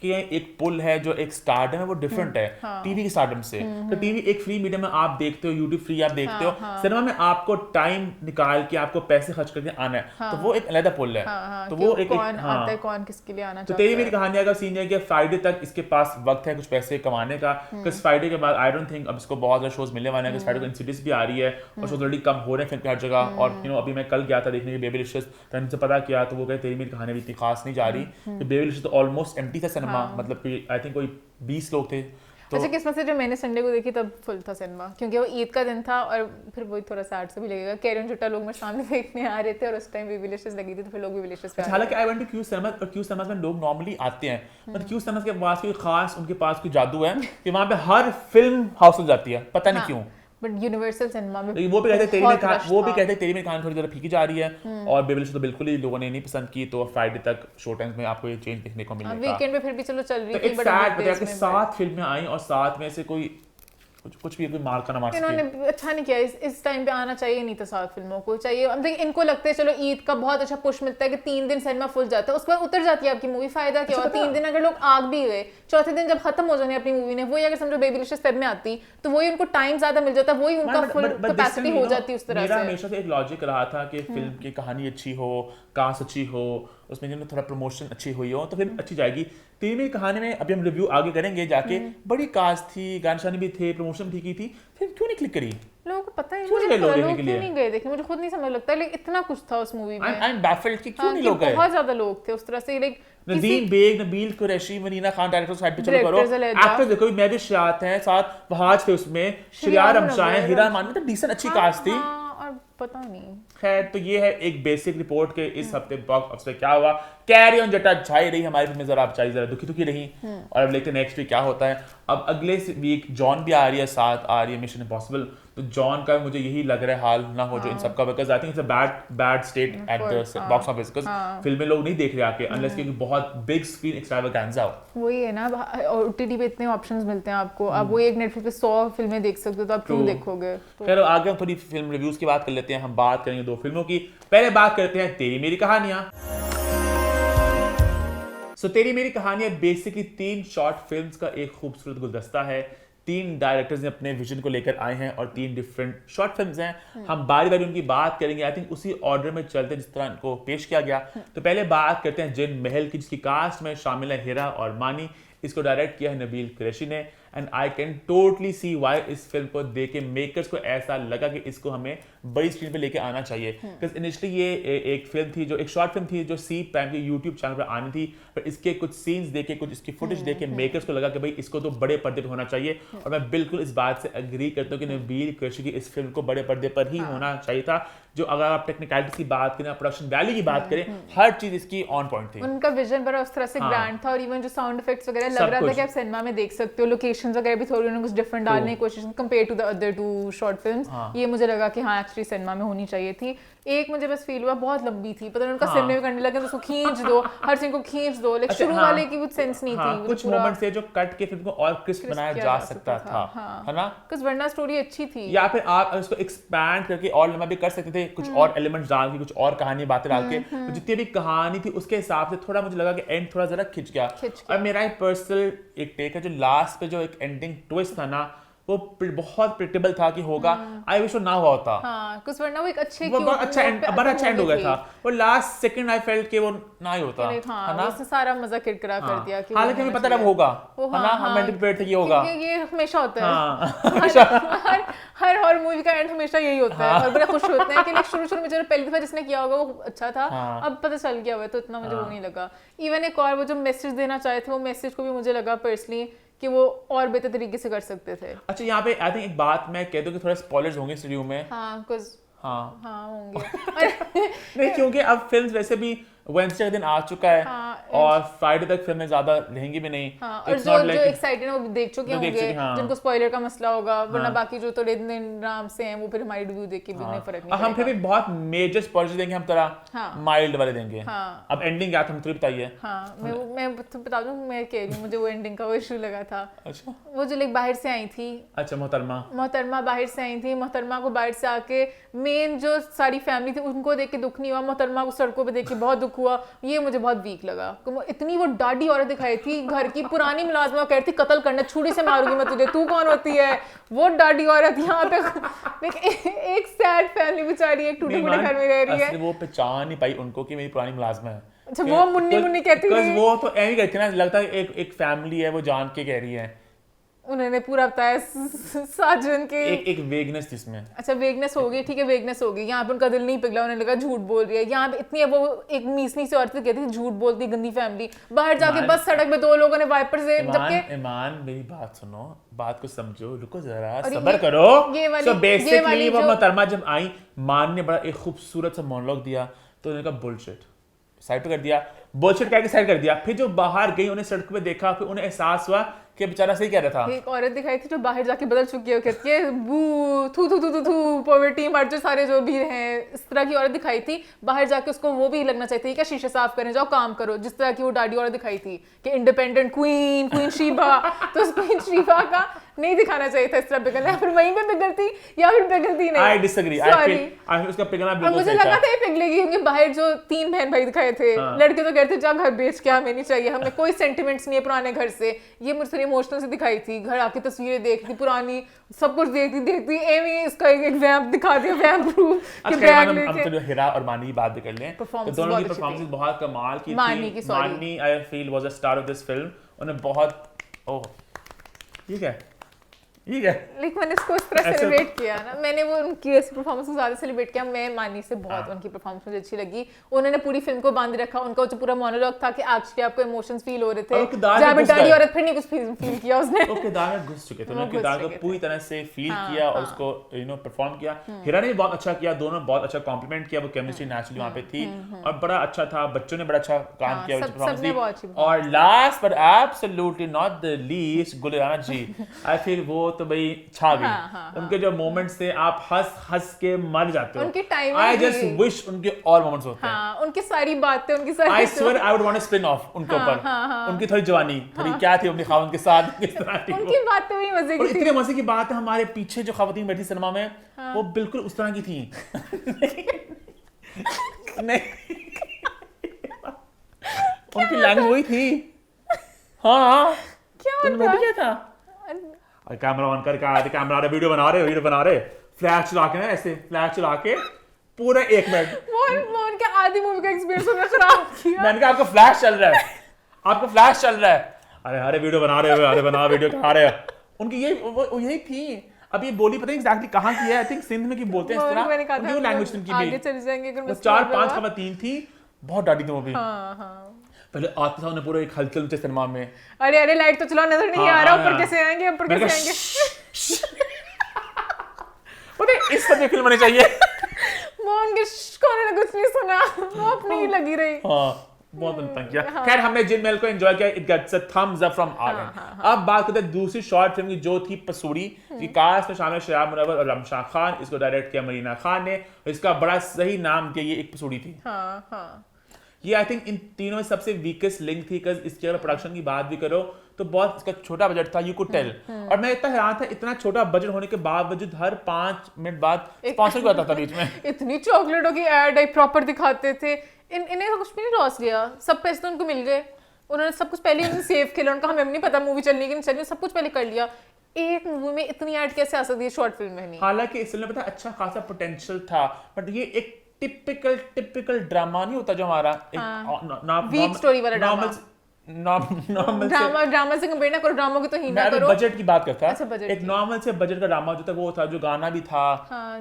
कि एक पुल है, जो एक स्टारडम है वो डिफरेंट है टीवी के स्टारडम से। तो टीवी एक फ्री मीडियम में आप देखते हो, यूट्यूब फ्री आप देखते हो, सिनेमा में आपको टाइम निकाल के आपको पैसे खर्च करके आना है, तो वो एक अलग पुल है। तो वो एक कौन आता है, कौन किसके लिए आना चाहता है। तो तेरी मेरी कहानी का सीन है कि फ्राइडे तक इसके पास वक्त है कुछ पैसे कमाने का, बिकॉज फ्राइडे के बाद आई डोंट थिंक अब इसको बहुत ज्यादा शोज मिलने वाले हैं, फ्राइडे को इंसिडेंट्स भी आ रही है और शोज ऑलरेडी कम हो रहे हैं फिल्म हर जगह। और अभी मैं कल गया था देखने के बेबी डिलीशियस, तो हमसे पता किया तो वो कहे तेरी मेरी कहानी भी इतनी खास नहीं जा रही, बेबी डिलीशियस तो ऑलमोस्ट एम्प्टी था सिनेमा, मतलब आई थिंक कोई 20 लोग थे। अच्छा किस्मत से जो मैंने संडे को देखी तब फुल था सिनेमा, क्योंकि वो ईद का दिन था और फिर वही थोड़ा सैड सा भी लगेगा, कैरियन जुट्टा लोग मेरे सामने देखने आ रहे थे और उस टाइम भी विलेशस लगी थी तो फिर लोग भी विलेशस पे। हालांकि I went to Q cinema, और क्यू सिनेमा में लोग नॉर्मली आते हैं, मतलब क्यू सिनेमा के पास कोई खास उनके पास कोई जादू है कि वहाँ पे हर फिल्म हाउसफुल जाती है, पता नहीं क्यों। बट यूनिवर्सल सिनेमा में वो भी कहते हैं तेरी मेरी कहानी थोड़ी ज़्यादा फीकी जा रही है, और बेबलिश तो बिल्कुल ही लोगों ने नहीं पसंद की, तो फ्राइडे तक शो टाइम्स में आपको ये चेंज देखने को मिलेगा। वीकेंड पे फिर भी चलो चल रही थी, बट बताया कि 7 फिल्में आई और 7 में से कोई कुछ भी कोई मार का ना मार सके। इन्होंने अच्छा नहीं किया, इस टाइम पे आना चाहिए नहीं था 7 फिल्मों को, चाहिए अब देखिए इनको लगता है चलो ईद का बहुत अच्छा पुश मिलता है कि 3 दिन सिनेमा फुल जाता है, उसके बाद उतर जाती है आपकी मूवी, फायदा क्या हुआ? 3 दिन अगर लोग आग भी गए, चौथे दिन जब खत्म हो जाने अपनी मूवी ने, वही अगर समझो बेबीलिशियस फेब में आती तो वही उनको टाइम ज्यादा मिल जाता, वही उनका फुल कैपेसिटी हो जाती उस तरह से। मेरा हमेशा से एक लॉजिक रहा था कि फिल्म की कहानी अच्छी हो, कास्ट अच्छी हो, उसमें जो थोड़ा प्रमोशन अच्छी हुई हो तो फिल्म अच्छी जाएगी। तेरी मेरी कहानी में अभी हम रिव्यू आगे करेंगे जाके, बड़ी कास्ट थी, गाने शाने भी थे, प्रमोशन भी की थी, फिल्म क्यों नहीं क्लिक करी? लोगों को पता ही नहीं, लोग क्यों नहीं गए देखने, मुझे खुद नहीं समझ लगता, लेकिन इतना कुछ था उस मूवी में। आई एम बैफल्ड कि क्यों नहीं लोग गए। बहुत ज्यादा लोग थे उस तरह से, like Nadeem Baig, Nabeel Qureshi, Manina Khan director side पे चलो करो, एक्टर्स देखो महबूब शात हैं, साथ वहाज थे उसमें, श्रिया रमशान है, हीरा मान, मतलब डिसेंट अच्छी कास्ट थी। और पता नहीं, खैर तो ये है एक बेसिक रिपोर्ट के इस हफ्ते बॉक्स ऑफिस पे क्या हुआ। कैरी ऑन जटा छाई रही हमारी फिल्में, जरा बेचारी जरा दुखी रही, और अब देखते हैं नेक्स्ट वीक क्या होता है। अब अगले वीक जॉन भी आ रही है, साथ आ रही है मिशन इम्पॉसिबल, तो जॉन का मुझे यही लग रहा है हाल ना हो जो इन सब का, because I think it's a bad state at the box office, because फिल्में लोग नहीं देख रहे आके अनलेस कि बहुत बिग स्क्रीन एक्सट्रावागेंजा हो। वही है ना, ओटीटी पे इतने ऑप्शंस मिलते हैं आपको, आप वही एक नेटफ्लिक्स पे 100 फिल्में देख सकते हो, तो आप क्यों देखोगे? खैर आगे हम थोड़ी फिल्म रिव्यूज की बात कर लेते हैं। हम बात करेंगे 2 फिल्मों की, पहले बात करते हैं तेरी मेरी कहानियां। तेरी मेरी कहानियां बेसिकली 3 शॉर्ट फिल्म्स का एक खूबसूरत गुलदस्ता है। 3 डायरेक्टर्स ने अपने विजन को लेकर आए हैं और 3 डिफरेंट शॉर्ट फिल्म्स हैं। हम बारी बारी उनकी बात करेंगे, आई थिंक उसी ऑर्डर में चलते जिस तरह इनको पेश किया गया। तो पहले बात करते हैं जिन महल की, जिसकी कास्ट में शामिल है हिरा और मानी। इसको डायरेक्ट किया है नबील कुरैशी ने, and I can totally see why इस फिल्म को देख के मेकर्स को ऐसा लगा कि इसको हमें बड़ी स्क्रीन पे लेके आना चाहिए। बिकॉज इनिशियली ये एक फिल्म थी, जो एक शॉर्ट फिल्म थी जो सी प्राइम के यूट्यूब चैनल पर आनी थी, पर इसके कुछ सीन्स देखे, कुछ इसकी फुटेज देखे मेकर्स को लगा कि भाई इसको तो बड़े पर्दे पे होना चाहिए, और मैं बिल्कुल इस बात से एग्री करता हूँ कि नबील कुरैशी की इस फिल्म को बड़े पर्दे पर ही होना चाहिए था। जो अगर आप टेक्निकलिटीज की बात करें, प्रोडक्शन वैल्यू की बात करें, हर चीज इसकी ऑन पॉइंट थी। उनका विजन बड़ा उस तरह से ग्रैंड था, और इवन जो साउंड इफेक्ट्स वगैरह लग रहा था कि आप सिनेमा में देख सकते हो, लोकेशंस वगैरह भी थोड़ी कुछ डिफरेंट डालने की कोशिश compare to the other 2 short films. ये मुझे लगा कि हाँ एक्चुअली सिनेमा में होनी चाहिए थी। एक मुझे बस फील हुआ बहुत लंबी थी, पता नहीं उनका सिनेमा में करने लगे तो उसको खींच दो, हर सीन को खींच दो, लेकिन शुरू वाले की कुछ सेंस नहीं थी। कुछ मोमेंट्स थे जो कट के फिल्म को और क्रिस्प बनाया जा सकता था, है ना? कुछ वरना स्टोरी अच्छी थी, या फिर आप इसको एक्सपैंड करके और लंबा भी कर सकते थे, कुछ और एलिमेंट्स डाल के, कुछ और कहानी बातें डाल के। जितनी भी कहानी थी उसके हिसाब से थोड़ा मुझे लगा कि एंड थोड़ा जरा खिंच गया। और मेरा एक पर्सनल एक टेक है, जो लास्ट पे जो एक एंडिंग ट्विस्ट था ना, वो बहुत प्रेडिक्टेबल था कि होगा। आई विश वो ना हुआ होता। हाँ, कुछ वरना वो एक अच्छे बड़ा अच्छा एंड हो गया था। वो लास्ट सेकंड आई फेल्ट कि वो ना ही होता, है ना? उसने सारा मजा किरकिरा कर दिया कि हालांकि हमें पता था होगा, है ना? हम प्रिपेयर्ड थे कि होगा। ये हमेशा होता है, हर हॉरर मूवी का एंड हमेशा यही होता है, और बड़े खुश होते हैं कि शुरू में जो पहली दफा जिसने किया होगा वो अच्छा था, अब पता चल गया हुआ है, तो इतना मुझे वो नहीं लगा। इवन एक और वो जो मैसेज देना चाहे थे, वो मैसेज को भी मुझे लगा पर्सनली कि वो और बेहतर तरीके से कर सकते थे। अच्छा, यहाँ पे आई थिंक एक बात मैं कह दूं कि थोड़ा स्पॉयलर्स होंगे इस रिव्यू में। हाँ, कुछ होंगे। नहीं, क्योंकि अब फिल्म्स वैसे भी वेडनेसडे का दिन आ चुका है, और फ्राइडे तक फिल्में ज्यादा रहेंगी भी नहीं। और जो एक्साइटेड है वो देख चुके होंगे, जिनको स्पॉइलर का मसला होगा, वरना बाकी जो थोड़े दिन आराम से हैं वो फिर हमारी रिव्यू देख के भी उन्हें फर्क नहीं। हम फिर भी बहुत मेजर स्पॉइलर्स देंगे, हम तरह माइल्ड वाले देंगे। अब एंडिंग क्या था मुझे बताइए। मैं बता दूं, मैं कह रही हूँ, मुझे वो एंडिंग का वो इशू लगा था। अच्छा, वो जो लाइक बाहर से आई थी, अच्छा मोहतरमा बाहर से आई थी, मोहतरमा को बाहर से आके मेन जो सारी फैमिली थी उनको देख के दुख नहीं हुआ, मोहतरमा को सड़कों पे देख के बहुत दुख हुआ। ये मुझे बहुत वीक लगा। इतनी वो डाडी औरत दिखाई थी, घर की पुरानी मुलाजमा कह रही थी कत्ल करना, छुरी से मारूंगी मैं तुझे, तू कौन होती है? वो डाडी औरत यहाँ पे एक सैड फैमिली बेचारी एक टूटे फूटे घर में रह रही है। वो पहचान नहीं पाई उनको कि मेरी पुरानी मुलाजमा है। अच्छा, वो मुन्नी कहती थी, वो तो ऐसे कहती ना, लगता है एक फैमिली है, वो जान के कह रही है। उन्होंने पूरा बताया साजन के एक वेगनेस थी इसमें। अच्छा वेगनेस हो गई, ठीक है वेगनेस हो गई। यहाँ पे उनका दिल नहीं पिघला, उन्हें लगा झूठ बोल रही है। यहाँ पे इतनी वो एक मीसनी सी औरत कहती थी झूठ बोलती गंदी फैमिली, बाहर जाके बस सड़क पे 2 लोगों ने वाइपर से जबकि ईमान मेरी बात सुनो, बात को समझो, रुको जरा, सब्र करो। So basically वो मोहतरमा जब आई, मान ने बड़ा एक खूबसूरत सा मोनोलॉग दिया तो उन्होंने कहा बुलशिट साइड पे कर दिया, बुलशिट कह के साइड कर दिया। फिर जो बाहर गई उन्हें सड़क पे देखा, फिर उन्हें एहसास हुआ कि बेचारा सही कह रहा था। एक औरत दिखाई थी जो बाहर जाके बदल चुकी है, कहती है बू थू थू थू थू थू पॉवर्टी मर जो सारे जो भी हैं, इस तरह की औरत दिखाई थी। बाहर जाके उसको वो भी लगना चाहिए कि शीशे साफ करें, जाओ काम करो, जिस तरह की वो डाडी औरत दिखाई थी कि इंडिपेंडेंट क्वीन शीबा। तो उस क्वीन शीबा का नहीं दिखाना चाहिए था इस तरह पिघलना, या फिर वहीं पे पिघलती या फिर पिघलती नहीं। I disagree. I feel उसका पिघलना बिल्कुल मुझे लगा था ये पिघलेगी क्योंकि बाहर जो 3 बहन भाई दिखाए थे, लड़के तो कहते जा घर बेच के हमें नहीं चाहिए, हमें कोई सेंटिमेंट्स नहीं है पुराने घर से। ये मुझसे इमोशनल से दिखाई थी, घर आके तस्वीरें देखती पुरानी, सब कुछ देखती एमी इसका एक वैम्प दिखा दिया, वैम्प प्रूफ कि बैग लेके। हम तो हिरा और मानी की बात भी कर लें, तो दोनों की परफॉर्मेंस बहुत कमाल की थी। मानी I feel was a star of this film. उन्हें बहुत ठीक है लेकिन मैंने इसको इस तरह सेलिब्रेट किया ना, मैंने वो उनकी ऐसी परफॉर्मेंस को ज्यादा सेलिब्रेट किया। मैं मानी से बहुत उनकी परफॉर्मेंस मुझे अच्छी लगी। उन्होंने पूरी फिल्म को बांध रखा, उनका जो पूरा मोनोलॉग था कि एक्चुअली आपको इमोशंस फील हो रहे थे, जब डाडी औरत फिर नहीं कुछ फील किया उसने। वो किरदार में घुस चुके थे, उन्होंने किरदार को पूरी तरह से फील किया और उसको परफॉर्म किया। हिरा ने बहुत अच्छा किया, दोनों बहुत अच्छा कॉम्प्लीमेंट किया, वो केमिस्ट्री नेचुरली वहां पे थी और बड़ा अच्छा था। बच्चों ने बड़ा अच्छा काम किया परफॉर्मेंस। और last but absolutely not the least Guliana ji, I feel वो तो भाई उनके जो मोमेंट्स थे आप हंस के मर जाते हो। उनकी टाइमिंग आई जस्ट विश उनके और मोमेंट्स होते हैं। उनकी सारी बातें, उनकी सारी I swear I would want to spin off उनके ऊपर। उनकी थोड़ी जवानी थोड़ी क्या थी अपनी खावन के साथ, किस तरह थी उनकी बातें भी मजे की थी। इतने मजे की बात है, हमारे पीछे जो खवातीन बैठी सिनेमा में वो बिल्कुल उस तरह की थी। नहीं उनकी लैंग्वेज वही थी। हाँ क्या था कैमरा ऑन करके आया, कैमरा वीडियो बना रहे फ्लैश चला के ना, ऐसे फ्लैश चला के पूरा 1 मिनट। वो उनके आधी मूवी का एक्सपीरियंस उन्होंने खराब किया। मैंने कहा आपका फ्लैश चल रहा है, अरे वीडियो बना रहे हो, अरे बना वीडियो खा रहे हो। उनकी यही थी। अब ये बोली पता नहीं एग्जैक्टली कहाँ की है, आई थिंक सिंध में की बोलते हैं इस तरह। वो लैंग्वेज उनकी भी आगे चले जाएंगे, 4-5 खवातीन थी, बहुत डांटी थी वो भी। पहले आते था उन्हें पूरा एक हलचल मचे सिनेमा में, अरे लाइट तो चलाओ, नजर नहीं आ रहा, ऊपर कैसे आएंगे, ऊपर कैसे आएंगे। पता है इस तरह फिल्म होनी चाहिए। वो उनके कोने ने कुछ नहीं सुना, वो अपनी ही लगी रही। बहुत तंग किया। खैर हमने जिन मेल को एंजॉय किया, it gets a thumbs up from our end. अब बात करते हैं दूसरी शॉर्ट फिल्म की जो थी पसूड़ी, की कास्ट में शामिल शयाब मुनव्वर और रमशा खान, इसको डायरेक्ट किया मरीना खान ने, इसका बड़ा सही नाम दिया, ये एक पसूड़ी थी। ये आई थिंक इन तीनों में सबसे वीकेस्ट लिंक थी, बिकॉज इसके अगर प्रोडक्शन की बात भी करो तो बहुत इसका छोटा बजट था, यू कुड टेल। और मैं इतना हैरान था, इतना छोटा बजट होने के बावजूद हर 5 मिनट बाद स्पॉन्सर भी आता था बीच में। इतनी चॉकलेटों की एड आई प्रॉपर दिखाते थे। इन्हें तो कुछ भी नहीं लॉस लिया, सब पैसे तो उनको मिल गए। उन्होंने सब कुछ पहले सेव किया, उनका हमें नहीं पता मूवी चलनी कि नहीं चलनी, सब कुछ पहले कर लिया। एक मूवी में इतनी एड कैसे आ सकती है शॉर्ट फिल्म में? नहीं, हालांकि इस फिल्म में पता अच्छा खासा पोटेंशियल था, बट ये एक टिपिकल ड्रामा नहीं होता जो हमारा वीक स्टोरी वाला ड्रामा से कंपेयर ना करो, ड्रामा की तो ही ना करो। बजट की बात करता है। अच्छा, बजट एक नॉर्मल से बजट का ड्रामा जो था वो था, जो गाना भी था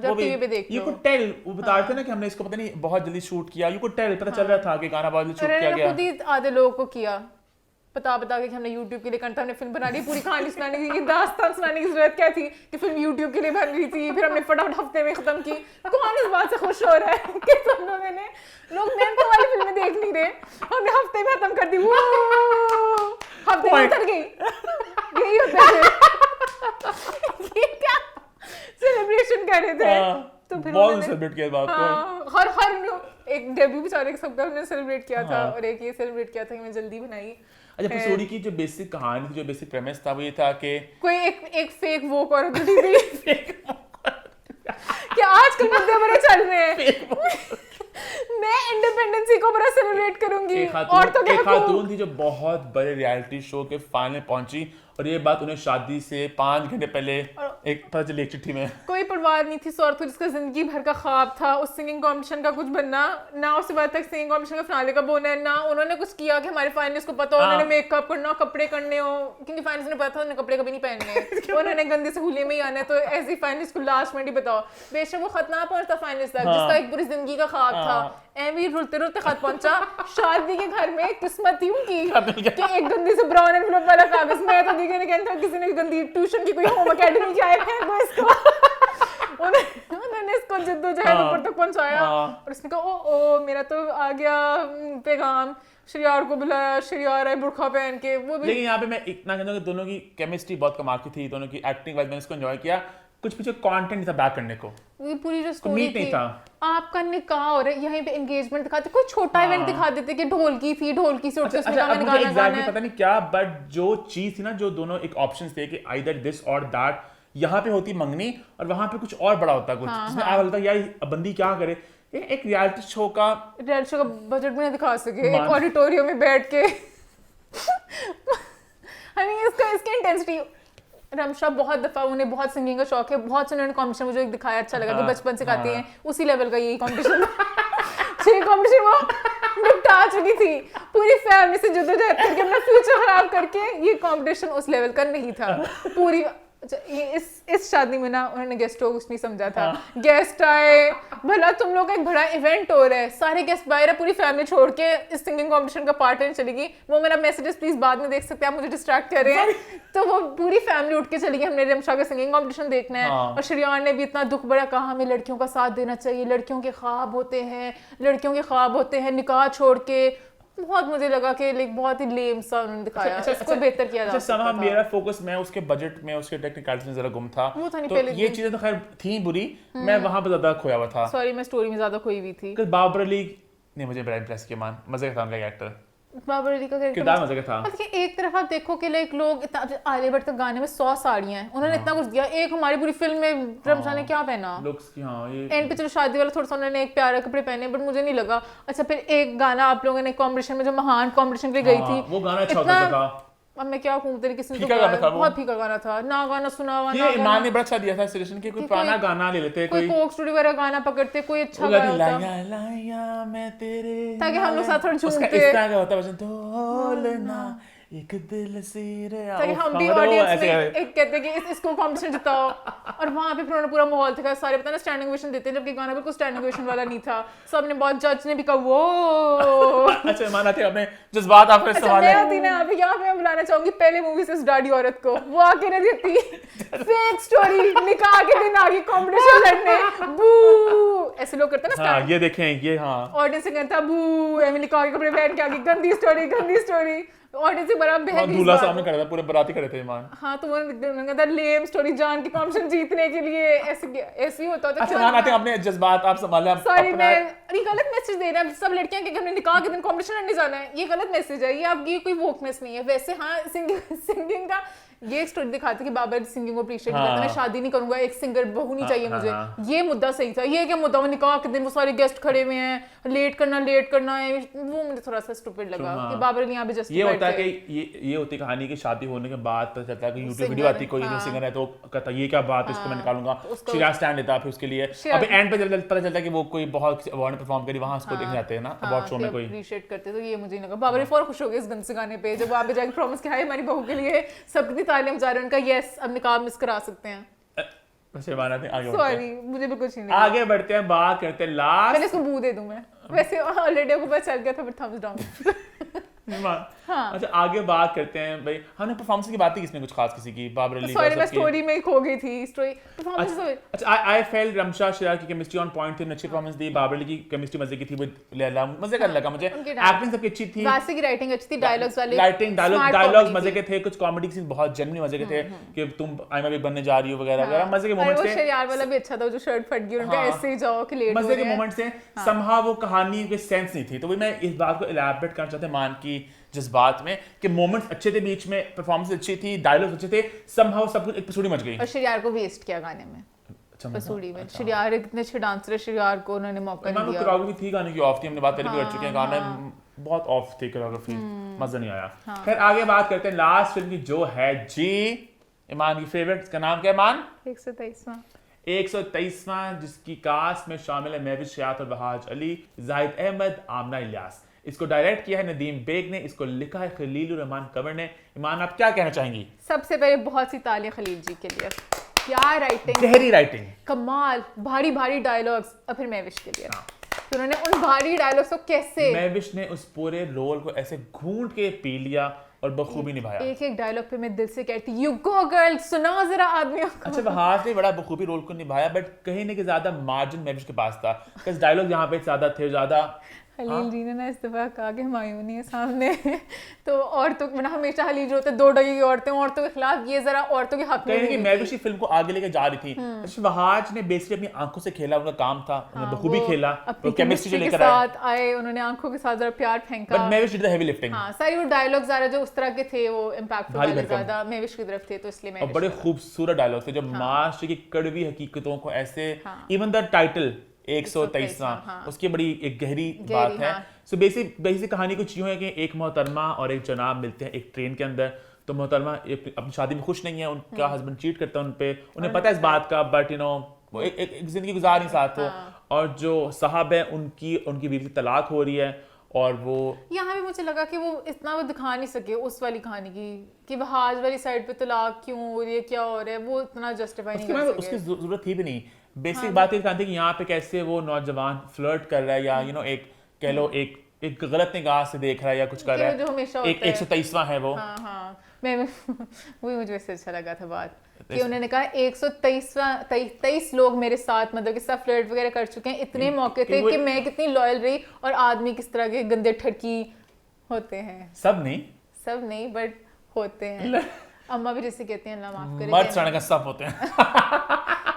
वो भी यू कुड टेल, वो बता रहे थे ना कि हमने इसको पता नहीं बहुत जल्दी शूट किया, यू कुड टेल, पता चल रहा था कि गाना बहुत जल्दी शूट किया गया। खुद ही आधे लोगों को किया बता के कि हमने YouTube के लिए करता, हमने फिल्म बना ली, पूरी कहानी सुनाने की, दास्तान सुनाने की जरूरत क्या थी कि फिल्म YouTube के लिए बन रही थी, फिर हमने फटाफट हफ्ते में खत्म की। कौन इस बात से खुश हो रहा है कि तुम लोगों ने लोग मेहनत वाली फिल्में देख नहीं रहे, हमने हफ्ते में खत्म कर दी, वो हफ्ते में उतर गई। यही होता है, ये क्या सेलिब्रेशन कर रहे थे तो फिर बहुत सेलिब्रेट किया बात को। हर एक डेब्यू बेचारे सबका हमने सेलिब्रेट किया था और एक ये सेलिब्रेट किया था कि मैं जल्दी बनाई। अच्छा, पसूड़ी की जो बेसिक कहानी थी, जो बेसिक प्रेमिस था वो ये था कि कोई एक फेक वो औरत थी कि आजकल मुद्दे बड़े चल रहे हैं, मैं इंडिपेंडेंसी को बड़ा सेलिब्रेट करूंगी। और तो एक खातून थी जो बहुत बड़े रियलिटी शो के फाइनल पहुंची और ये बात उन्हें शादी से 5 घंटे पहले एक पता चली एक चिट्ठी में कोई परवाह नहीं थी सौरभ को, जिसका जिंदगी भर का ख्वाब था उस सिंगिंग कंपटीशन का कुछ बनना, ना उसके बाद तक सिंगिंग कंपटीशन का फिनाले का बोना है, ना उन्होंने कुछ किया कि हमारे फाइनलिस्ट को पता हो, उन्होंने मेकअप करना, कपड़े करने हो, क्योंकि फाइनलिस्ट ने पता था उन्होंने कपड़े कभी नहीं पहनने, उन्होंने गंदे से हुलिये में ही आना है, तो ऐसे फाइनलिस्ट को लास्ट में ही बताओ। बेशक वो खत ना पहुंचता फाइनलिस्ट तक, जिसका एक पूरी जिंदगी का ख्वाब था, एवी रुलते रुलते खत पहुंचा। शादी के घर में किस्मत थी उनकी कि एक गंदी से ब्राउन एनवेलप वाला कागज, मैं तो दिखे नहीं था किसी ने गंदी ट्यूशन की कोई होम एकेडमी की आए फेंको इसको। उन्होंने इसको जद्दोजहद ऊपर तक पहुंचाया और उसने कहा ओ मेरा तो आ गया पैगाम, श्रेयार को बुलाया, श्रेयार आए बुर्खा पहन के वो भी। लेकिन यहाँ पे मैं इतना कहता हूँ कि दोनों की केमिस्ट्री बहुत कमाल की थी, दोनों की एक्टिंग वाइज मैंने इसको एंजॉय किया। कुछ पीछे कंटेंट था बैक करने को, ये पूरी जो स्टोरी थी, था आपका निकाह हो रहा है, यहीं पे एंगेजमेंट दिखाते, कोई छोटा इवेंट दिखा देते कि ढोलकी थी, ढोलकी से उठते उसमें गाना गाना है, पता नहीं क्या, बट जो चीज थी ना, जो दोनों एक ऑप्शंस थे कि आइदर दिस और दैट, यहाँ पे होती मंगनी और वहां पे कुछ और बड़ा होता कुछ, जिसमें आप बोलता यार बंदी क्या करे। एक रियलिटी शो का बजट भी नहीं दिखा सके एक ऑडिटोरियम में बैठ के। आई मीन इसका इंटेंसिटी, रमशा बहुत दफा उन्हें बहुत सिंगिंग का शौक है, बहुत से उन्होंने कॉम्पिटिशन मुझे एक दिखाया अच्छा लगा कि बचपन से गाती हैं, उसी लेवल का यही कॉम्पिटिशन। 6 कॉम्पिटिशन वो निपटा चुकी थी, पूरी फैमिली से जद्दोजहद करके अपना फ्यूचर खराब करके, ये कॉम्पिटिशन उस लेवल का नहीं था पूरी। इस शादी में ना उन्होंने गेस्ट होस्ट नहीं समझा था, गेस्ट आए, भला तुम लोग का एक बड़ा इवेंट हो रहा है, सारे गेस्ट बाहर है, पूरी फैमिली छोड़ के इस सिंगिंग कंपटीशन का पार्ट लेने चली गई। वो मेरा मैसेजेस प्लीज बाद में देख सकते हैं, आप मुझे डिस्ट्रैक्ट कर रहे हैं। तो वो पूरी फैमिली उठ के चली गई, हमने रमशा का सिंगिंग कंपटीशन देखना है। और श्रेयान ने भी इतना दुख बड़ा कहा हमें लड़कियों का साथ देना चाहिए, लड़कियों के ख्वाब होते हैं, लड़कियों के ख्वाब होते हैं निकाह छोड़ के। बहुत मुझे लगा कि लाइक बहुत ही लेम सा उन्होंने दिखाया, इसको बेहतर किया जा सकता था। मेरा फोकस मैं उसके बजट में, उसके टेक्निकलिटीज में जरा गुम था, वो था नहीं तो पहले ये चीजें तो खैर थी बुरी, मैं वहां पे ज्यादा खोया हुआ था। सॉरी मैं स्टोरी में ज्यादा खोई हुई थी। बाबर अली ने मुझे बड़ा इम्प्रेस किया, मान मजे का था उनका एक्टर, बाबर अली का किरदार मजे का था। मतलब एक तरफ आप देखो कि लाइक लोग इतना, आलिया भट्ट के गाने में 100 साड़ियां हैं, उन्होंने इतना कुछ दिया, एक हमारी पूरी फिल्म में रमशा ने क्या पहना, लुक्स की ये एंड पे चलो शादी वाला थोड़ा सा उन्होंने एक प्यारा कपड़े पहने, बट मुझे नहीं लगा अच्छा। फिर एक गाना आप लोगों ने कॉम्पिटिशन में जो महान कॉम्पिटिशन के लिए गई थी, वो गाना अच्छा होता था। अब मैं क्या कहूं, तेरे किसी ने बहुत फीका गाना था, ना गाना सुना हुआ, ये ईमान ने बड़ा अच्छा दिया था सजेशन कि कोई पुराना गाना ले लेते, कोई कोक स्टूडियो वाला गाना पकड़ते, कोई अच्छा गाना लाया लाया मैं तेरे, ताकि हम लोग साथ थोड़ा झूमते, इस तरह का होता वजन ढोलना एक दिल सी रे, ताकि हम भी ऑडियंस में एक कहते हैं कि इसको कॉम्पिटिशन जिताओ। और वहां पे फिर उन्होंने पूरा माहौल दिखाया, सारे पता ना स्टैंडिंग ओवेशन देते हैं, जबकि गाना बिल्कुल स्टैंडिंग ओवेशन वाला नहीं था, सबने बहुत, जज ने भी कहा वो अच्छा माना थे अपने जज्बात आप पे सवाल है। मैं ना अभी यहाँ पे मैं बुलाना चाहूंगी पहले मूवी से उस डाडी औरत को, वो आके नहीं देती फेक स्टोरी, निकाह के दिन आगे कॉम्पिटिशन लड़ने, बू ऐसे लोग करते हैं ना, ये देखें ये ऑडियंस से कहता बू, एमिली निकाह के कपड़े पहन के आगे गंदी स्टोरी, ऑडियंस से बड़ा बहक गई, दूल्हा सामने खड़ा था, पूरे बाराती खड़े थे ईमान। हाँ तो उन्होंने कहा लेम स्टोरी जान के कॉम्पिटिशन जीतने के लिए ऐसे ही होता है। अच्छा मान आते हैं अपने जज्बात आप संभाले, सॉरी मैं ये गलत मैसेज दे रहा है सब लड़कियां कि हमने निकाह के दिन कॉम्पिटिशन लड़ने जाना है, ये गलत मैसेज है, ये आपकी कोई वोकनेस नहीं है। वैसे हाँ सिंगिंग का ये एक स्टोरी दिखाती है कि बाबर सिंगिंग को अप्रिशिएट करता है, मैं शादी नहीं करूंगा, एक सिंगर बहू नहीं चाहिए मुझे, ये मुद्दा सही था। ये क्या मुद्दा, वो निकाह के दिन वो सारे गेस्ट खड़े हुए हैं, लेट करना है, वो मुझे थोड़ा सा स्टूपिड लगा कि बाबर अली यहाँ पे जस्ट ये होता है कि ये होती कहानी की शादी होने के बाद पता चलता है कि यूट्यूब वीडियो आती, कोई सिंगर है तो कहता ये क्या बात है, इसको मैं निकालूंगा, श्रेया स्टैंड लेता फिर उसके लिए, अब एंड पे पता चलता है कि वो कोई बहुत अवार्ड परफॉर्म करी, वहां उसको देखने जाते हैं ना अवार्ड शो में, कोई अप्रिशिएट करते। तो ये मुझे लगा बाबर अली फौरन खुश हो गए इस गंदे गाने पे, जब वहां पे जाके प्रॉमिस किया है हमारी बहू के लिए सब कितनी तालियां बजा रहे हैं, उनका यस अब निकाह मिस करा सकते हैं। वैसे माना थे आगे सॉरी मुझे भी कुछ नहीं, आगे बढ़ते हैं, बात करते हैं लास्ट, पहले इसको बू दे दूं मैं, वैसे ऑलरेडी को पता चल गया था, फिर थम्स डाउन। हाँ। अच्छा आगे बात करते हैं भाई, हमने परफॉर्मेंस की बात की किसने कुछ खास किसी की, बाबर अली, सॉरी मैं स्टोरी में खो गई थी, स्टोरी परफॉर्मेंस। अच्छा आई फेल्ट रमशा श्रेया की केमिस्ट्री ऑन पॉइंट थी, अच्छी परफॉर्मेंस दी, बाबर अली की केमिस्ट्री मजे की थी, विद लैला मजे का लगा मुझे, एक्टिंग सबकी अच्छी थी, वासी की राइटिंग अच्छी थी, डायलॉग्स वाले डायलॉग्स मजे के थे, कुछ कॉमेडी सीन बहुत जेन्युइन मजे के थे कि तुम आइमा भी बनने जा रही हो वगैरह वगैरह, मजे के मोमेंट्स थे। श्रेया वाला भी अच्छा था, जो शर्ट फट गई उनका ऐसे ही जाओ कि लेट हो मजे के मोमेंट्स थे, समहाउ वो कहानी के सेंस नहीं थी, तो मैं इस बात को इलैबोरेट करना चाहते मान की जज्बात में कि मोमेंट्स अच्छे थे, बीच में परफॉर्मेंस अच्छी थी, डायलॉग्स अच्छे थे, समहाउ सब कुछ एक पसूड़ी मच गई। और श्रेयार को वेस्ट किया गाने में, पसूड़ी में। श्रेयार इतने अच्छे डांसर है, श्रेयार को उन्होंने मौका नहीं दिया। कोरियोग्राफी थी गाने की ऑफ थी, हमने बात पहले भी कर चुके हैं, गाना बहुत ऑफ थी कोरियोग्राफी, मजा नहीं आया। खैर आगे बात करते हैं लास्ट फिल्म की जो है जी ईमान की फेवरेट, इसका नाम क्या है ईमान? 123वां 123वां, जिसकी कास्ट में शामिल है महविश शयात और वहाज अली, जाहिद अहमद, आमना इलियास। इसको डायरेक्ट किया है नदीम बेग ने, इसको लिखा है खलीलुर रहमान कंवर ने। ईमान, आप क्या कहना चाहेंगी? सबसे पहले बहुत सी तालियां खलील जी के लिए, क्या राइटिंग, गहरी राइटिंग, कमाल, भारी भारी डायलॉग्स। और फिर महविश के लिए तो उन्होंने उन भारी डायलॉग्स को कैसे, महविश ने उस पूरे रोल को ऐसे घूंट के पी लिया और बखूबी निभाया। एक एक डायलॉग पे मैं दिल से कहती यू गो गर्ल, सुनाओ जरा आदमियों को। अच्छा, वहाज ने बड़ा बखूबी रोल को निभाया, बट कहीं ना कहीं ज्यादा मार्जिन महविश के पास था, बिकॉज़ डायलॉग यहाँ पे ज्यादा थे ज्यादा। खलील जी ने ना इस दफा कहा कि हुमायूं है सामने तो औरतों को हमेशा खलील जो होते हैं 2 डगी की औरतों के खिलाफ, ये जरा औरतों के हक में कहीं ना महविश फिल्म को आगे लेके जा रही थी। अच्छा, वहाज ने बेसिकली अपनी आंखों से खेला, उनका काम था, उन्होंने बखूबी खेला, वो केमिस्ट्री जो लेकर आए, उन्होंने आंखों के साथ जरा प्यार फेंका, but Mahwish did the heavy lifting. हां, सारी वो डायलॉग ज़रा जो उस तरह के थे वो इंपैक्टफुल वाले ज्यादा महविश की तरफ थे, तो इसलिए मैं, और बड़े खूबसूरत डायलॉग थे जो माशरे की कड़वी हकीकतों को ऐसे, इवन द टाइटल 123वां, उसकी बड़ी एक गहरी बात है। सो बेसिक कहानी कुछ यूं है कि एक मोहतरमा और एक जनाब मिलते हैं एक ट्रेन के अंदर। तो मोहतरमा अपनी शादी में खुश नहीं है, उनका हस्बैंड चीट करता है उन पे, उन्हें पता है इस बात का, बट वो एक जिंदगी गुजार नहीं साथ वो। और जो साहब है उनकी बीवी की तलाक हो रही है, और वो यहाँ भी मुझे लगा कि वो इतना वो दिखा नहीं सके उस वाली कहानी की कि वहाज वाली साइड पे तलाक क्यों हो रही है, क्या हो रहा है, वो इतना जस्टिफाई नहीं कर सके। उसकी जरूरत थी भी नहीं। बेसिक बात ये थी कि यहाँ पे कैसे वो नौजवान फ्लर्ट कर रहा है, या एक कह लो एक गलत निगाह से देख रहा है या कुछ कर रहा है, जो हमेशा होता एक 123वां है वो। मैं वही मुझे वैसे अच्छा लगा था बात कि उन्होंने कहा 123 लोग मेरे साथ मतलब कि सब फ्लर्ट वगैरह कर चुके हैं, इतने मौके थे कि मैं कितनी लॉयल रही, और आदमी किस तरह के गंदे ठरकी होते हैं। सब नहीं बट होते हैं। अम्मा भी जैसे कहते हैं, अल्लाह माफ करे, मर्द सड़ने का सब होते हैं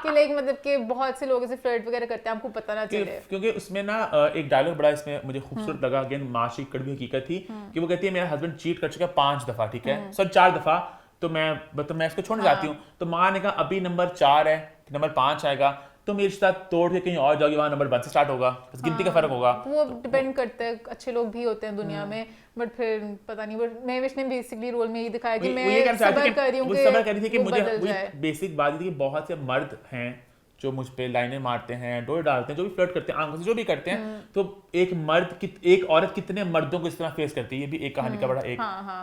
कि लाइक मतलब कि बहुत से लोग ऐसे फ्लर्ट वगैरह करते हैं, आपको पता ना चले। क्योंकि उसमें ना एक डायलॉग बड़ा इसमें मुझे खूबसूरत लगा, अगेन माशी कड़वी हकीकत थी कि वो कहती है मेरा हस्बैंड चीट कर चुका है 5 दफा, ठीक है, सॉरी 4 दफा, तो मैं इसको छोड़ने जाती हूँ। तो माँ ने कहा अभी नंबर 4 है, नंबर 5 आएगा, तुम ये रिश्ता तोड़ के कहीं और जाओगी, वहाँ नंबर 1 से स्टार्ट होगा, बस गिनती का फर्क होगा। वो डिपेंड करता है, अच्छे लोग भी होते हैं दुनिया में, बट फिर पता नहीं, बट महविश ने बेसिकली रोल में ये दिखाया कि मैं सबर कर रही हूँ, सबर कर रही थी कि मुझे बेसिक बात थी कि बहुत से मर्द हैं जो मुझ पे लाइनें मारते हैं, डोर डालते हैं, जो भी फ्लर्ट करते हैं आंखों से, जो भी करते हैं, तो एक औरत कितने मर्दों को इस तरह फेस करती है, ये भी एक कहानी का बड़ा एक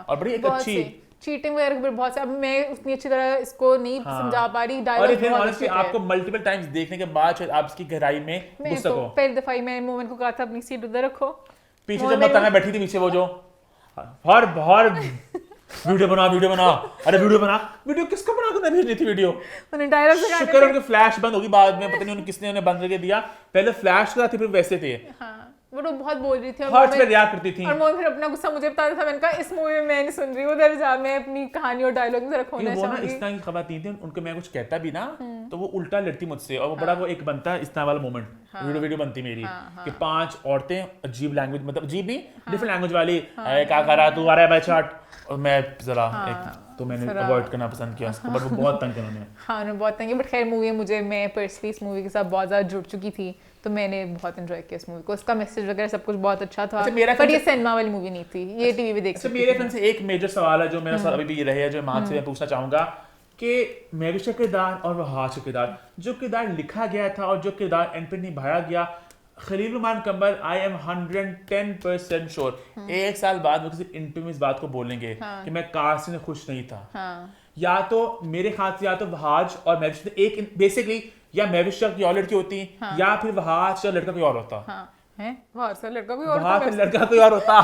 और बड़ी एक अच्छी चीटिंग वगैरह पर बहुत से, अब मैं उतनी अच्छी तरह इसको नहीं समझा पा रही, डायलॉग फिर ऑनेस्टली आपको मल्टीपल टाइम्स देखने के बाद शायद आप इसकी गहराई में घुस सको। पहली दफा ही मैं मोमेंट को कहा था अपनी सीट उधर रखो, पीछे जब बताना बैठी थी पीछे वो जो हर वीडियो बना, अरे वीडियो किसको बना कर भेजनी थी वीडियो, उन्हें डायलॉग से शुक्र उनके फ्लैश बंद होगी बाद में, पता नहीं उन्हें किसने उन्हें बंद करके दिया, पहले फ्लैश करा थी फिर वैसे थे। वो बहुत बोल रही थी हर्ट पे रिएक्ट करती थी, और मैं फिर अपना गुस्सा मुझे बताता था, मैंने कहा इस मूवी में मैं नहीं सुन रही, उधर जा, मैं अपनी कहानी और डायलॉग में जरा खोना चाहूंगी। वो ना इस तरह की खवातीन थी, उनको मैं कुछ कहता भी ना तो वो उल्टा लड़ती मुझसे, और वो बड़ा वो एक बनता इस तरह वाला मोमेंट, वीडियो बनती मेरी कि 5 औरतें अजीब लैंग्वेज, मतलब अजीब नहीं, डिफरेंट लैंग्वेज वाली, क्या कर रहा तू, आ रहा है भाई चाट, और मैं जरा तो मैंने अवॉइड करना पसंद किया उसको, बट वो बहुत तंग किया उन्होंने। हाँ, उन्होंने बहुत तंग किया, बट खैर मूवी मुझे, मैं पर्सनली इस मूवी के साथ बहुत ज़्यादा जुड़ चुकी थी, तो मैंने बहुत एंजॉय किया इस मूवी को, उसका मैसेज वगैरह सब कुछ बहुत अच्छा था, बट ये सिनेमा वाली मूवी नहीं थी, ये टीवी पे देख सकते। मेरे फ्रेंड से एक मेजर सवाल है जो मेरा साथ अभी भी रहे है, जो मैं आपसे पूछना चाहूंगा कि महविश का किरदार और वहाज का किरदार, जो किरदार लिखा गया था और जो किरदार एंड पे निभाया गया, Khalil Rahman Kanwar, I am 110% sure 1 साल बाद वो किसी इंटरव्यू में इस बात को बोलेंगे कि मैं कास्ट से खुश नहीं था। या तो मेरे ख्याल से या तो वहाज और महविश एक बेसिकली, या महविश की और लड़की होती, या फिर वहाज का लड़का कोई और होता है, वहाज का लड़का कोई और होता,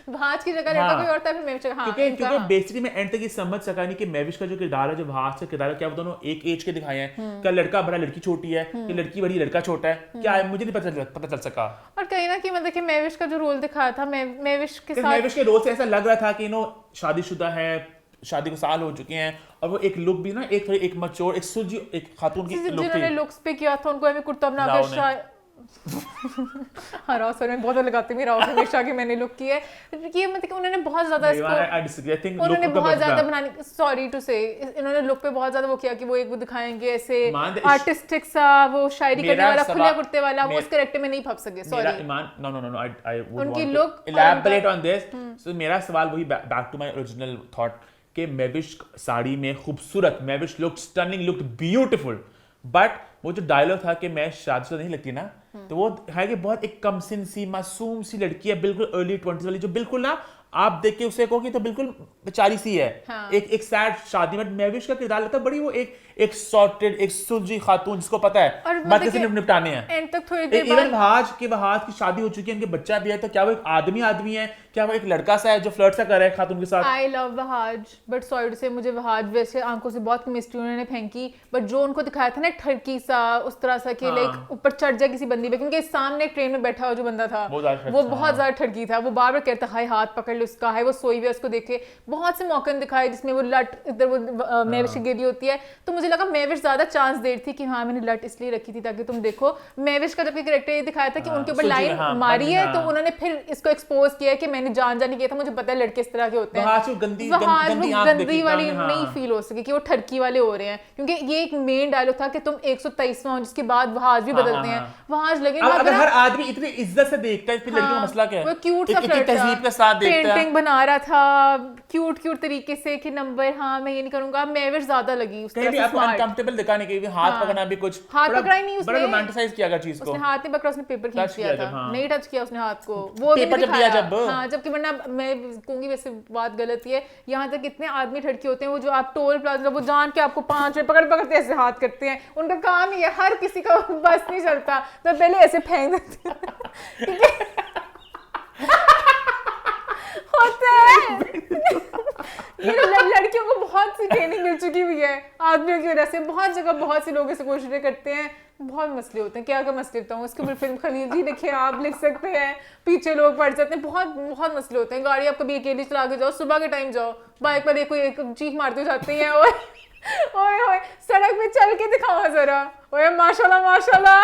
वहाज की जगह लड़का कोई और था, फिर महविश क्योंकि बेसिकली मैं एंड तक ये समझ सका नहीं कि महविश का जो किरदार है, जो वहाज का किरदार है, क्या वो दोनों एक एज के दिखाए हैं, क्या लड़का बड़ा लड़की छोटी है, कि लड़की बड़ी लड़का छोटा है, क्या है मुझे नहीं पता चल सका। और कहीं ना कहीं मतलब कि महविश का जो रोल दिखाया था, महविश के रोल से ऐसा लग रहा था कि शादीशुदा है, शादी को साल हो चुके हैं, और वो एक लुक भी ना एक मच्योर, एक सुलझी एक खातून की लुक थी, जिन्होंने लुक्स पे किया था उनको कुर्ता बनाकर हाँ, राव सर में बहुत लगाते हैं, राव हमेशा की मैंने लुक की है, ये मतलब कि उन्होंने बहुत ज्यादा इसको, उन्होंने बहुत ज्यादा बनाने, सॉरी टू से, इन्होंने लुक पे बहुत ज्यादा वो किया कि वो एक वो दिखाएंगे ऐसे आर्टिस्टिक सा, वो शायरी करने वाला खुले कुर्ते वाला, वो उस कैरेक्टर में नहीं फंस सके। सॉरी नो आई वुड उनकी look elaborate on this. So मेरा सवाल वही back to my original thought कि मेविश साड़ी में खूबसूरत, Mahwish looked stunning, looked beautiful, but वो जो डायलॉग था कि मैं शादीशुदा नहीं लगती ना, तो वो है कि बहुत एक कमसिन सी मासूम सी लड़की है, बिल्कुल अर्ली 20s वाली, जो बिल्कुल ना आप देख के उसे कहो कि तो बिल्कुल बेचारी सी है। हाँ। एक सैड शादी में मेविश का किरदार लगता है बड़ी वो एक सॉर्टेड, एक सुलझी खातून जिसको पता है बाकी से निपटाने हैं। एंड तक थोड़ी देर इवन वहाज की शादी हो चुकी है, उनके बच्चा भी है, तो क्या वो एक आदमी है, क्या वो एक लड़का सा है जो फ्लर्ट सा कर रहा है खातून के साथ? I love Wahaj, but sorry to say मुझे वहाज वैसे आंखों से बहुत केमिस्ट्री उन्होंने फेंकी, बट जो उनको दिखाया था ना ठरकी सा उस तरह सा कि लाइक ऊपर चढ़ जाए किसी बंदी पे, क्योंकि सामने ट्रेन में बैठा हुआ जो बंदा था वो बहुत ज्यादा ठरकी था, वो बार बार कहता हाय हाथ पकड़ लो उसका, हाय वो सोई हुई है उसको देखे। बहुत से मौके दिखाए जिसमें वो लट इधर वो मेविश की गेली होती है, तो मुझे लगा मेविश ज्यादा चांस दे रही थी कि हाँ मैंने लट इसलिए रखी थी ताकि तुम देखो। मेविश का जब कैरेक्टर ये दिखाया था कि उनके ऊपर लाइन मारी है, तो उन्होंने फिर इसको एक्सपोज किया कि मैंने जान किया था, मुझे पता है लड़के इस तरह के होते हैं, गंदी वाली नहीं फील हो सके कि वो ठरकी वाले हो रहे हैं, क्योंकि ये एक मेन डायलॉग था कि तुम 123वां हो, जिसके बाद वहाज भी बदलते हैं। वहाज लगे अगर हर आदमी इतनी इज्जत से देखता है, फिर लड़की का मसला क्या है? वो क्यूट सा फ्लर्ट तहजीब के साथ देखता है, पेंटिंग बना रहा था क्यूट तरीके से कि नंबर हाँ मैं ये नहीं करूंगा। मेविश ज्यादा लगी उस तरह से आपको अनकंफर्टेबल दिखाने के लिए हाथ पकड़ना भी कुछ हाथ पकड़ा ही नहीं, उसने बड़ा रोमांटिसाइज किया गया चीज को, उसने हाथ नहीं पकड़ा, उसने पेपर खींच दिया था, नहीं टच किया उसने हाथ को, वो पेपर जब दिया जब हाँ, जबकि वरना मैं कहूंगी वैसे बात गलत ही है, यहाँ तक कितने आदमी ठड़के होते हैं वो जो आप टोल प्लाजा वो जान के आपको 5 में पकड़ते ऐसे हाथ करते हैं, उनका काम ही है, हर किसी का बस नहीं चलता तो पहले ऐसे फेंक देते होता है। लड़कियों को बहुत सी ट्रेनिंग मिल चुकी हुई है आदमियों की वजह से, बहुत जगह बहुत से लोग ऐसे कोशिशें करते हैं, बहुत मसले होते हैं। क्या मसले होता हूँ उसके ऊपर फिल्म खलील जी लिखे, आप लिख सकते हैं, पीछे लोग पड़ जाते हैं, बहुत मसले होते हैं। गाड़ी आप कभी अकेले चला के जाओ, सुबह के टाइम जाओ, बाइक पर देखो एक चीख मारते हुए जाते हैं, ओए सड़क में चल के दिखाओ जरा, ओए माशाल्लाह माशाल्लाह।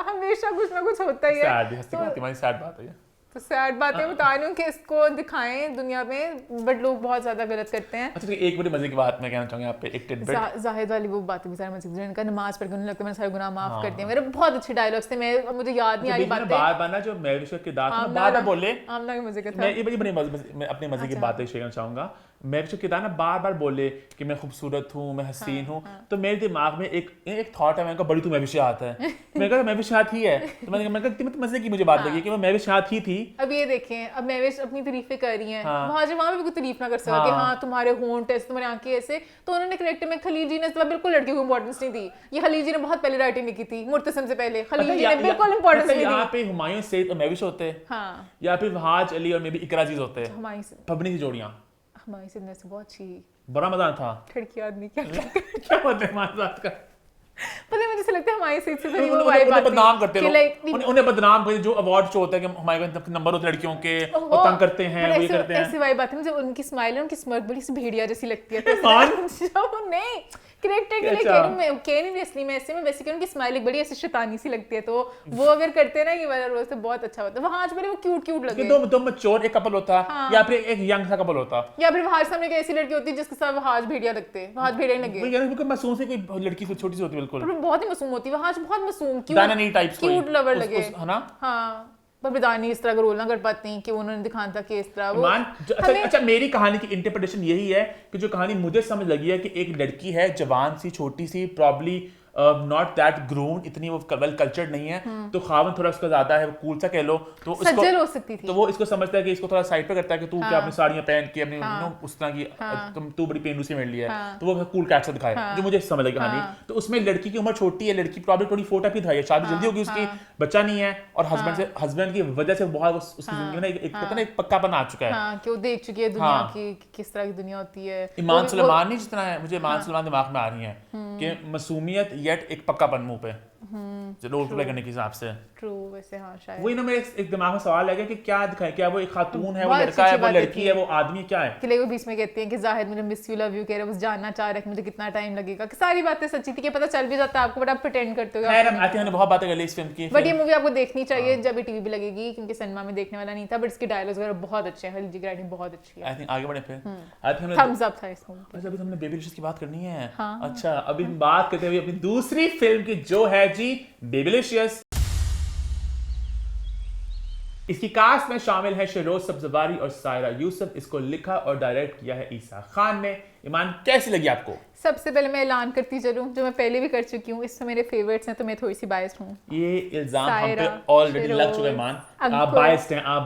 हमेशा कुछ ना कुछ होता ही है, तो सैड बातें बता रही हूँ कि इसको दिखाएं दुनिया में, बट लोग बहुत ज्यादा गलत करते हैं। अच्छा एक बड़ी मजे की बात मैं कहना चाहूंगा आप पे, एक टिडबिट जाहिद वाली वो बातें भी सारे मजे की, जिनका नमाज पढ़ के उन्हें लगता है मैंने सारे गुनाह माफ कर दिए, मेरे बहुत अच्छे डायलॉग्स थे, मैं मुझे याद नहीं आ रही बातें बार-बार ना जो मेविश के दांत में बार-बार बोले, आमना के मजे का था, मैं ये बड़ी मैं अपने मजे की बातें शेयर करना चाहूंगा। मेविश के दांत ना बार-बार बोले कि मैं खूबसूरत हूँ, मैं हसीन हूँ, तो मेरे दिमाग में एक थॉट है, मैंने कहा बड़ी तू मेविशात है, मैंने कहा मेविशात ही है, तो मैंने कहा मजे की मुझे बात लगी कि वो मेविशात ही थी। अब ये देखें, अब मेविश अपनी तारीफें कर रही हैं, वहां भी कोई तारीफ ना कर सका कि हाँ तुम्हारे होंठ ऐसे, तुम्हारे आंखें ऐसे, तो उन्होंने कैरेक्टर में खलील जी ने बिल्कुल लड़की को इंपॉर्टेंस नहीं दी। ये खलील जी ने बहुत पहले राइटिंग लिखी थी, मुर्तसिम से पहले, खलील जी ने बिल्कुल इंपॉर्टेंस नहीं दी। यहाँ पे हुमायूं सईद और मेविश होते, या फिर वहाज अली और मे बी इकरा अजीज होते, पबनी की जोड़ियां, हमारी सिद्धि से बहुत अच्छी, बड़ा मजा था। खिड़की आदमी क्या होता है हमारे साथ का, पता है मुझे लगता है हमारी सीट से थोड़ी वो वाइब आती है, बदनाम करते हैं उन्हें बदनाम करते, जो अवार्ड शो होता है कि हमारे नंबर होते लड़कियों के वो तंग करते हैं, वो ये करते हैं, ऐसी वाइब आती है मुझे, उनकी स्माइल है, उनकी स्mirk बड़ी सी भेड़िया जैसी लगती है, तो नहीं कैरेक्टर के लिए कह नहीं इसलिए मैं ऐसे में वैसे कि उनकी स्माइल एक बड़ी ऐसी शैतानी सी लगती है, तो वो अगर करते हैं ना ये वाला रोल से बहुत अच्छा होता है। वहां आज मेरे वो क्यूट लगे, दो मैच्योर एक कपल होता, या फिर एक यंग सा कपल होता, या फिर वहां सामने एक ऐसी लड़की होती है जिसके साथ वहाज भेड़िया लगते हैं, वहाज भेड़िया लगे, यानी बिल्कुल मासूम से कोई लड़की से छोटी सी होती है, बिल्कुल बहुत ही मासूम होती है, वहाज बहुत मासूम क्यूट लवर लगे, है ना। हाँ पर बिदानी इस तरह का रोल ना कर पाती कि उन्होंने दिखाना था कि इस तरह वो अच्छा मेरी कहानी की इंटरप्रिटेशन यही है कि जो कहानी मुझे समझ लगी है कि एक लड़की है जवान सी छोटी सी, प्रॉब्ली नॉट दैट ग्रोन, इतनी वो वेल कल्चर्ड नहीं है, तो खावन थोड़ा उसका ज्यादा है, कूल सा कह लो, तो उसको हो सकती थी, तो वो इसको समझता है कि इसको थोड़ा साइड पे करता है कि तू क्या अपनी साड़ियां पहन के अपनी उस तरह की तू बड़ी पेंडू सी मिल लिया है, तो वो कूल कैट सा दिखाया, जो मुझे समझ लगी कहानी। तो उसमें लड़की की उम्र छोटी है, लड़की प्रॉब्लम थोड़ी फोटा भी था, शादी जल्दी होगी उसकी, बच्चा नहीं है, और हस्बैंड की वजह से बहुत उसकी जिंदगी में एक पक्कापन आ चुका है कि वो देख चुकी है दुनिया की किस तरह की दुनिया होती है। ईमान सुलेमान नहीं जितना है, मुझे ईमान सुलेमान दिमाग में आ रही है कि मासूमियत येट एक पक्कापन मुंह पे, रोल प्ले करने के हिसाब से। ट्रू, वैसे हाँ शायद वही ना मेरे एक दिमाग में सवाल है कि क्या दिखाए, क्या वो एक खातून है, वो लड़का है, वो लड़की है, वो आदमी क्या है, कि वो बीच में कहते हैं कि जाहिद मुझे मिस यू लव यू कह रहे हैं, बस जानना चाह रहे हैं मुझे कितना टाइम लगेगा, कि सारी बातें सच्ची थी कि पता चल भी जाता है आपको, बट आप प्रिटेंड करते हो। खैर आते हैं, बहुत बातें कर ली इस फिल्म की, बट ये मूवी आपको देखनी चाहिए जब ये टीवी पे लगेगी, क्योंकि सिनेमा में देखने वाला नहीं था, बट इसके डायलॉग्स वगैरह बहुत अच्छे हैं, खलील जी की राइटिंग बहुत अच्छी है। आई थिंक आगे बढ़े फिर, आई थिंक थम्स अप था इस मूवी पे। अभी हमने बेबीलिशियस की बात करनी है। अच्छा अभी हम बात करते हैं अपनी दूसरी फिल्म की, जो है जी बेबीलिशियस। इसकी कास्ट में शामिल है शरोज सब्जवारी और सायरा यूसुफ। इसको लिखा और डायरेक्ट किया है ईसा खान ने। ईमान, कैसी लगी आपको? सबसे पहले मैं ऐलान करती चलूं, जो मैं पहले भी कर चुकी हूँ, इसमें मेरे फेवरेट्स हैं तो मैं थोड़ी सी बायस्ड हूँ। ये इल्जाम हम पे ऑलरेडी लग चुका है ईमान, आप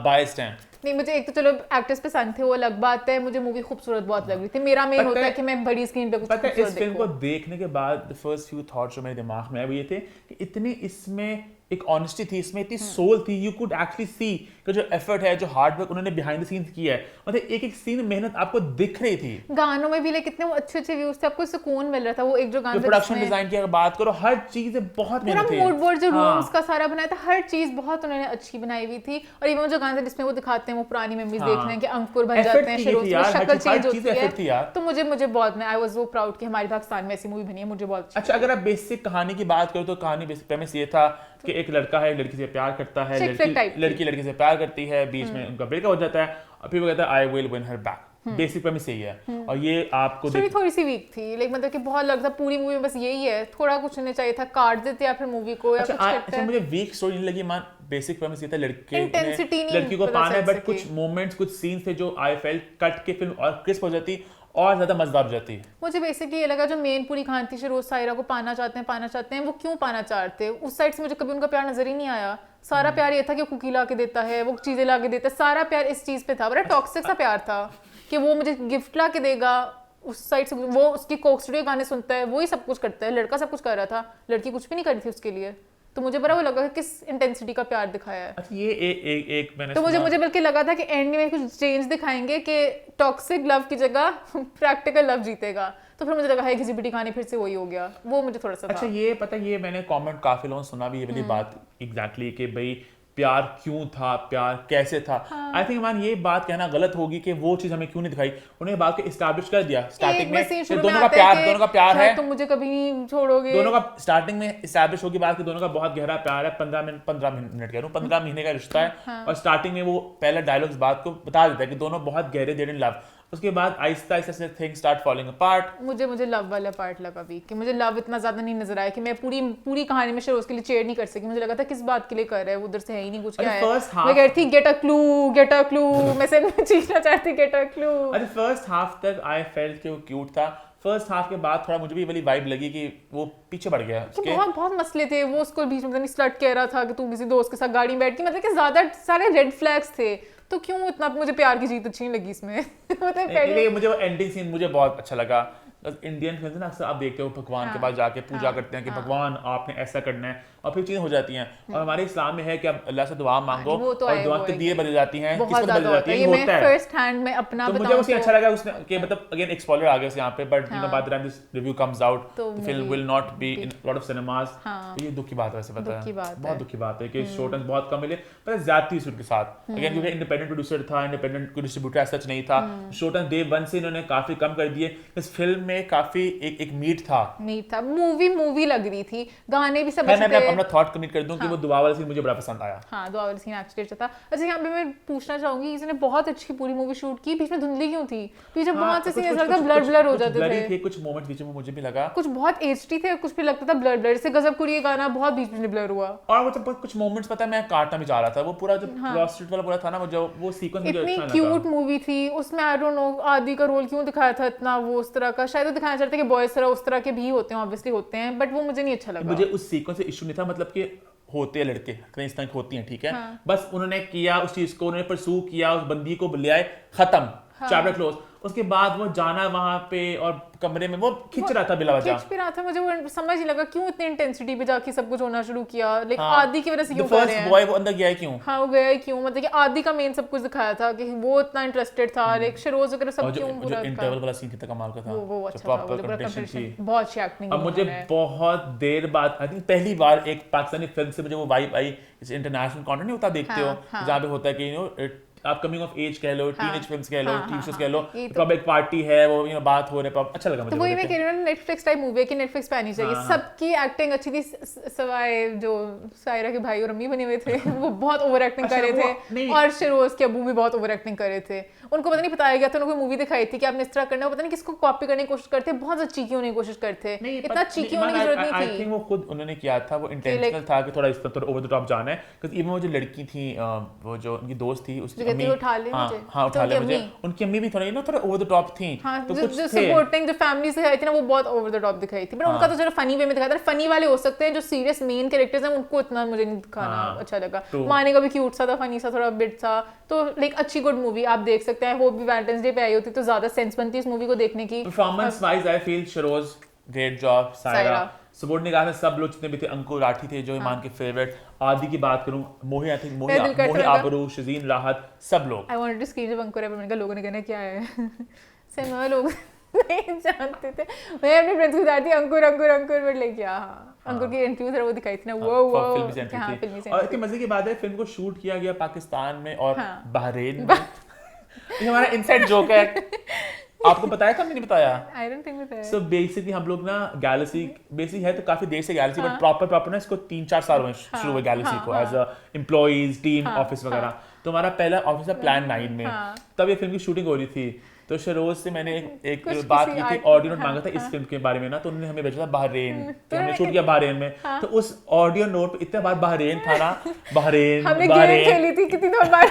बायस्ड हैं। नहीं, मुझे एक तो चलो एक्टर्स पसंद थे, वो अलग बात है, मुझे मूवी खूबसूरत बहुत लग रही थी। मेरा मेन होता है कि मैं बड़ी स्क्रीन पे कुछ पता है, खूबसूरत इस फिल्म को देखूं। देखने के बाद फर्स्ट फ्यू थॉट्स जो मेरे दिमाग में आए वो ये थे कि इतनी इसमें एक ऑनेस्टी थी, इसमें इतनी सोल थी। यू कुड एक्चुअली सी कि जो एफर्ट है, जो हार्ड वर्क उन्होंने बिहाइंड द सीन्स किया है, मतलब एक एक सीन में मेहनत आपको दिख रही थी। गानों में भी लाइक कितने वो अच्छे अच्छे व्यूज थे, आपको सुकून मिल रहा था। वो एक जो गाना प्रोडक्शन डिजाइन की अगर बात करो, हर चीज बहुत पूरा मेहनत थी। मूड बोर्ड जो रूम्स का सारा बनाया था, हर चीज बहुत उन्होंने अच्छी बनाई हुई थी। और इवन जो गाना जिसमें वो दिखाते हैं वो पुरानी मेमोरीज देख रहे हैं कि अंकुर बन जाते हैं, शरोज की शक्ल चेंज होती है। तो मुझे बहुत, मैं आई वाज सो प्राउड कि हमारे पाकिस्तान में ऐसी मूवी बनी है, मुझे बहुत अच्छा। अगर आप बेसिक कहानी की बात करो तो कहानी बेसिक प्रेमिस ये था कि एक लड़का है, लड़की से प्यार करता है, लड़की से प्यार करती है, बीच में उनका ब्रेकअप हो जाता है और फिर वो कहता है I will win her back. Basic premise यही है। और ये आपको थोड़ी सी वीक थी, लाइक मतलब कि बहुत लगता पूरी मूवी में बस यही है, थोड़ा कुछ नहीं चाहिए था, काट देते या फिर मूवी को या कुछ करते। मुझे वीक स्टोरी नहीं लगी मान। बेसिक प्रेमिस ये था लड़की को पाना है, बट कुछ मोमेंट्स, कुछ सीन्स थे जो आई फेल्ट कट के फिल्म और क्रिस्प हो जाती और ज्यादा मजेदार हो जाती है। मुझे बेसिकली ये लगा जो मेन पूरी कहानी थी, शरोज सायरा को पाना चाहते हैं, वो क्यों पाना चाहते हैं? उस साइड से मुझे कभी उनका प्यार नजर ही नहीं आया। सारा प्यार ये था कि कुकी ला के देता है, वो चीजें ला के देता है, सारा प्यार इस चीज पे था। बड़ा टॉक्सिक सा प्यार था कि वो मुझे गिफ्ट ला के देगा, उस साइड से वो उसकी कोक स्टूडियो गाने सुनता है, वो ही सब कुछ करता है। लड़का सब कुछ कर रहा था, लड़की कुछ भी नहीं कर रही थी उसके लिए। तो मुझे बड़ा वो लगा कि किस इंटेंसिटी का प्यार दिखाया है। अच्छा, ये एक मैंने तो मुझे बल्कि लगा था कि एंड में कुछ चेंज दिखाएंगे कि टॉक्सिक लव की जगह प्रैक्टिकल लव जीतेगा। तो फिर मुझे लगा है घिसी-पिटी कहानी फिर से वही हो गया, वो मुझे थोड़ा सा। अच्छा, ये पता है, ये मैंने कमेंट काफी लोगों ने सुना भी ये वाली बात एग्जैक्टली कि भाई प्यार क्यों था, प्यार कैसे था। आई थिंक मान ये बात कहना गलत होगी कि वो चीज हमें क्यों नहीं दिखाई। उन्हें बात को एस्टैब्लिश कर दिया स्टार्टिंग में कि दोनों का प्यार है, तुम मुझे कभी नहीं छोड़ोगे। दोनों का स्टार्टिंग में एस्टैब्लिश होगी बात कि दोनों का बहुत गहरा प्यार है। 15 मिनट कह रहा हूँ, 15 महीने का रिश्ता है। और स्टार्टिंग में वो पहला डायलॉग इस बात को बता देता है कि दोनों बहुत गहरे देर इन लव। उसके बाद आहिस्ता आहिस्ता से थिंग्स स्टार्ट फॉलिंग अपार्ट। मुझे लव वाला पार्ट लगा भी कि मुझे लव इतना ज्यादा नहीं नजर आया कि मैं पूरी कहानी में शरोज के लिए चेयर नहीं कर सकी। मुझे लगा था किस बात के लिए कर रहा है, उधर से है ही नहीं कुछ। क्या है, मैं कहती थी गेट अ क्लू मैं से चीखना चाहती गेट अ क्लू। अच्छा, फर्स्ट हाफ तक आई फेल्ट कि वो क्यूट था। फर्स्ट हाफ के बाद थोड़ा मुझे भी वाली वाइब लगी कि वो पीछे बढ़ गया। बहुत मसले थे। वो उसको बीच में स्लट कह रहा था कि तू किसी दोस्त के साथ गाड़ी में बैठ के, मतलब कि ज्यादा सारे रेड फ्लैग्स थे। तो क्यों इतना मुझे प्यार की जीत अच्छी नहीं लगी इसमें। मुझे वो एंडिंग सीन मुझे बहुत अच्छा लगा। इंडियन फिल्म ना अक्सर आप देखते हो भगवान के पास जाके पूजा करते हैं कि भगवान आपने ऐसा करना है, और फिर चीजें हो जाती हैं। और हमारे इस्लाम में है कि आप अल्लाह से दुआ मांगो और दुआ की तकदीरें बदल जाती हैं, किस्मत बदल जाती है, ये होता है। फर्स्ट हैंड में अपना तो मुझे उससे अच्छा लगा उसने कि मतलब अगेन एक स्पॉइलर आ गया यहाँ पे, but you know by the time this review comes out the film will not be in lot of cinemas. तो ये दुख की बात है, वैसे पता है बहुत दुख की बात है कि शो टाइम्स बहुत कम मिले, पर ज्यादती इस के साथ। अगेन क्योंकि इंडिपेंडेंट प्रोड्यूसर था, इंडिपेंडेंट डिस्ट्रीब्यूटर ऐसा नहीं था। शो टाइम डे 1 से इन्होंने काफी कम कर दिए। इस फिल्म में काफी एक मीट था। मूवी लग रही थी, गाने भी सब अच्छे थे। मैं अपना थॉट कमिट कर दूं कि वो दुआ वाला सीन मुझे बड़ा पसंद आया। हाँ, दुआ वाला सीन एक्चुअली अच्छा था। अच्छा, यहाँ पे मैं पूछना चाहूंगी, इसने बहुत अच्छी पूरी मूवी शूट की, बीच में धुंधली क्यों थी? बीच में बहुत से सीन ऐसा लगता ब्लर हो जाते थे। कुछ मोमेंट बीच में मुझे भी लगा कुछ बहुत एचडी थे, कुछ भी लगता था ब्लर। जैसे गजबकुरी गाना बहुत बीच में ब्लर हुआ। और वो कुछ मोमेंट्स पता है मैं काटना भी चाह रहा था। वो पूरा जो प्रोस्टिट्यूट वाला पूरा था ना, वो सीक्वेंस मुझे अच्छा लगा। इतनी क्यूट मूवी थी उसमें। आई डोंट नो आदि का रोल क्यों दिखाया था इतना वो उस तरह का। शायद दिखाना चाहते कि बॉयज तरह उस तरह के भी होते हैं, ऑब्वियसली होते हैं, बट वो मुझे नहीं अच्छा लगा। मुझे उस सीक्वेंस से इशू नहीं था, मतलब कि होते हैं लड़के कहीं इस तरह होती हैं, ठीक है। बस उन्होंने किया उस चीज को, उन्होंने परसू किया, उस बंदी को ले आए, खत्म, चैप्टर क्लोज। उसके बाद वो जाना वहां पे और कमरे में वो खिंच रहा था बिला वजह। खिंच भी रहा था, मुझे वो समझ नहीं लगा क्यों इतनी इंटेंसिटी पे जाके सब कुछ होना शुरू किया। लाइक आदि की वजह से क्यों कर रहे हैं? बॉय वो अंदर गया क्यों? हाँ, वो गया क्यों? मतलब कि आदि का मेन सब कुछ दिखाया था कि वो इतना इंटरेस्टेड था। लाइक शरोज वगैरह सब क्यों पूरा इंटरवल वाला सीन कितना कमाल का था। वो अच्छा था, वो पूरा कंपटीशन बहुत अच्छी एक्टिंग। अब मुझे बहुत देर बाद आई थिंक पहली बार एक पाकिस्तानी फिल्म से मुझे वो वाइब आई। इंटरनेशनल कंटेंट नहीं होता देखते हो जहाँ पे होता है कि यू नो आप कमिंग ऑफ एज कह लो, टीनेज फिल्म्स कह लो, टीवी शोज कह लो, ये तो अब एक पार्टी है, वो बात हो रही है, अच्छा लगा मुझे। तो वही मैं कह रही हूँ, नेटफ्लिक्स टाइप मूवी है कि नेटफ्लिक्स पे आनी चाहिए। सबकी एक्टिंग अच्छी थी, सवाए जो सायरा के भाई और अम्मी बने हुए थे वो बहुत ओवर एक्टिंग कर रहे थे, और शिरोज के अबू भी बहुत ओवर एक्टिंग कर रहे थे। उनको पता नहीं बताया गया था, उनको मूवी दिखाई थी कि आपने इस तरह करना है, पता नहीं किसको कॉपी करने की कोशिश करते, बहुत ज़्यादा चीकी होने की कोशिश करते, इतना चीकी होने की जरूरत नहीं थी। आई थिंक वो खुद उन्होंने किया था, वो इंटेंशनल था कि थोड़ा इस तरह ओवर द टॉप जाना है, क्योंकि इवन वो जो लड़की थी, वो जो उनकी दोस्त थी, उसकी अम्मी, उठा ले मुझे, हाँ उठा ले मुझे, उनकी अम्मी भी थोड़ा थोड़ा ओवर द टॉप थी। तो कुछ जो सपोर्टिंग जो फैमिली से दिखाई थी ना, वो बहुत ओवर द टॉप दिखाई थी, पर उनका तो चलो फनी वे में दिखाया था। फनी वाले हो सकते हैं, जो सीरियस मेन कैरेक्टर्स हैं उनको इतना मुझे नहीं दिखाना अच्छा लगा। माने का भी क्यूट सा था, फनी सा, थोड़ा बिट था, तो लाइक अच्छी गुड मूवी आप देख सकते हैं। होप भी वैलेंटाइंस डे पे आई होती तो ज्यादा सेंस बनती इस मूवी को देखने की। Performance wise I feel शिरोज great job, Saira support ने कहा, सब लोग जितने भी थे, अंकुर राठी थे जो ईमान के फेवरेट, आदि की बात करूं, मोही आई थिंक मोही आबरू, शजीन राहत, सब लोग। आई वांटेड टू स्क्रीन जब अंकुर है, पर मैंने कहा लोगों ने कहना क्या है सिनेमा लोग नहीं जानते थे। मैं अपने फ्रेंड्स को बताती अंकुर अंकुर अंकुर, बट लाइक क्या, अंकुर की एंट्री वो दिखाई थी ना, वो फिल्मी एंट्री थी। और इतनी मजे की बात है, फिल्म को शूट किया गया पाकिस्तान में और बहरीन में। ये हमारा इनसाइड जोक है, आपको बताया था, मैंने बताया? आई डोंट थिंक बताया। सो बेसिकली हम लोग ना गैलेक्सी, बेसिकली है तो काफी देर से गैलेक्सी, बट प्रॉपर ना इसको 3-4 साल हुए शुरू हुए गैलेक्सी को, as a employees team office वगैरह। तो हमारा पहला ऑफिस था प्लान 9 में, तब ये फिल्म की शूटिंग हो रही थी। तो शरोज से मैंने एक बात की थी, ऑडियो नोट मांगा था इस फिल्म के बारे में ना, तो उन्होंने हमें भेजा था बहरीन, तो हमने शूट किया बहरीन में। तो उस ऑडियो नोट पे इतने बार बहरीन था ना, बहरीन हमने गेम खेली थी कितनी बार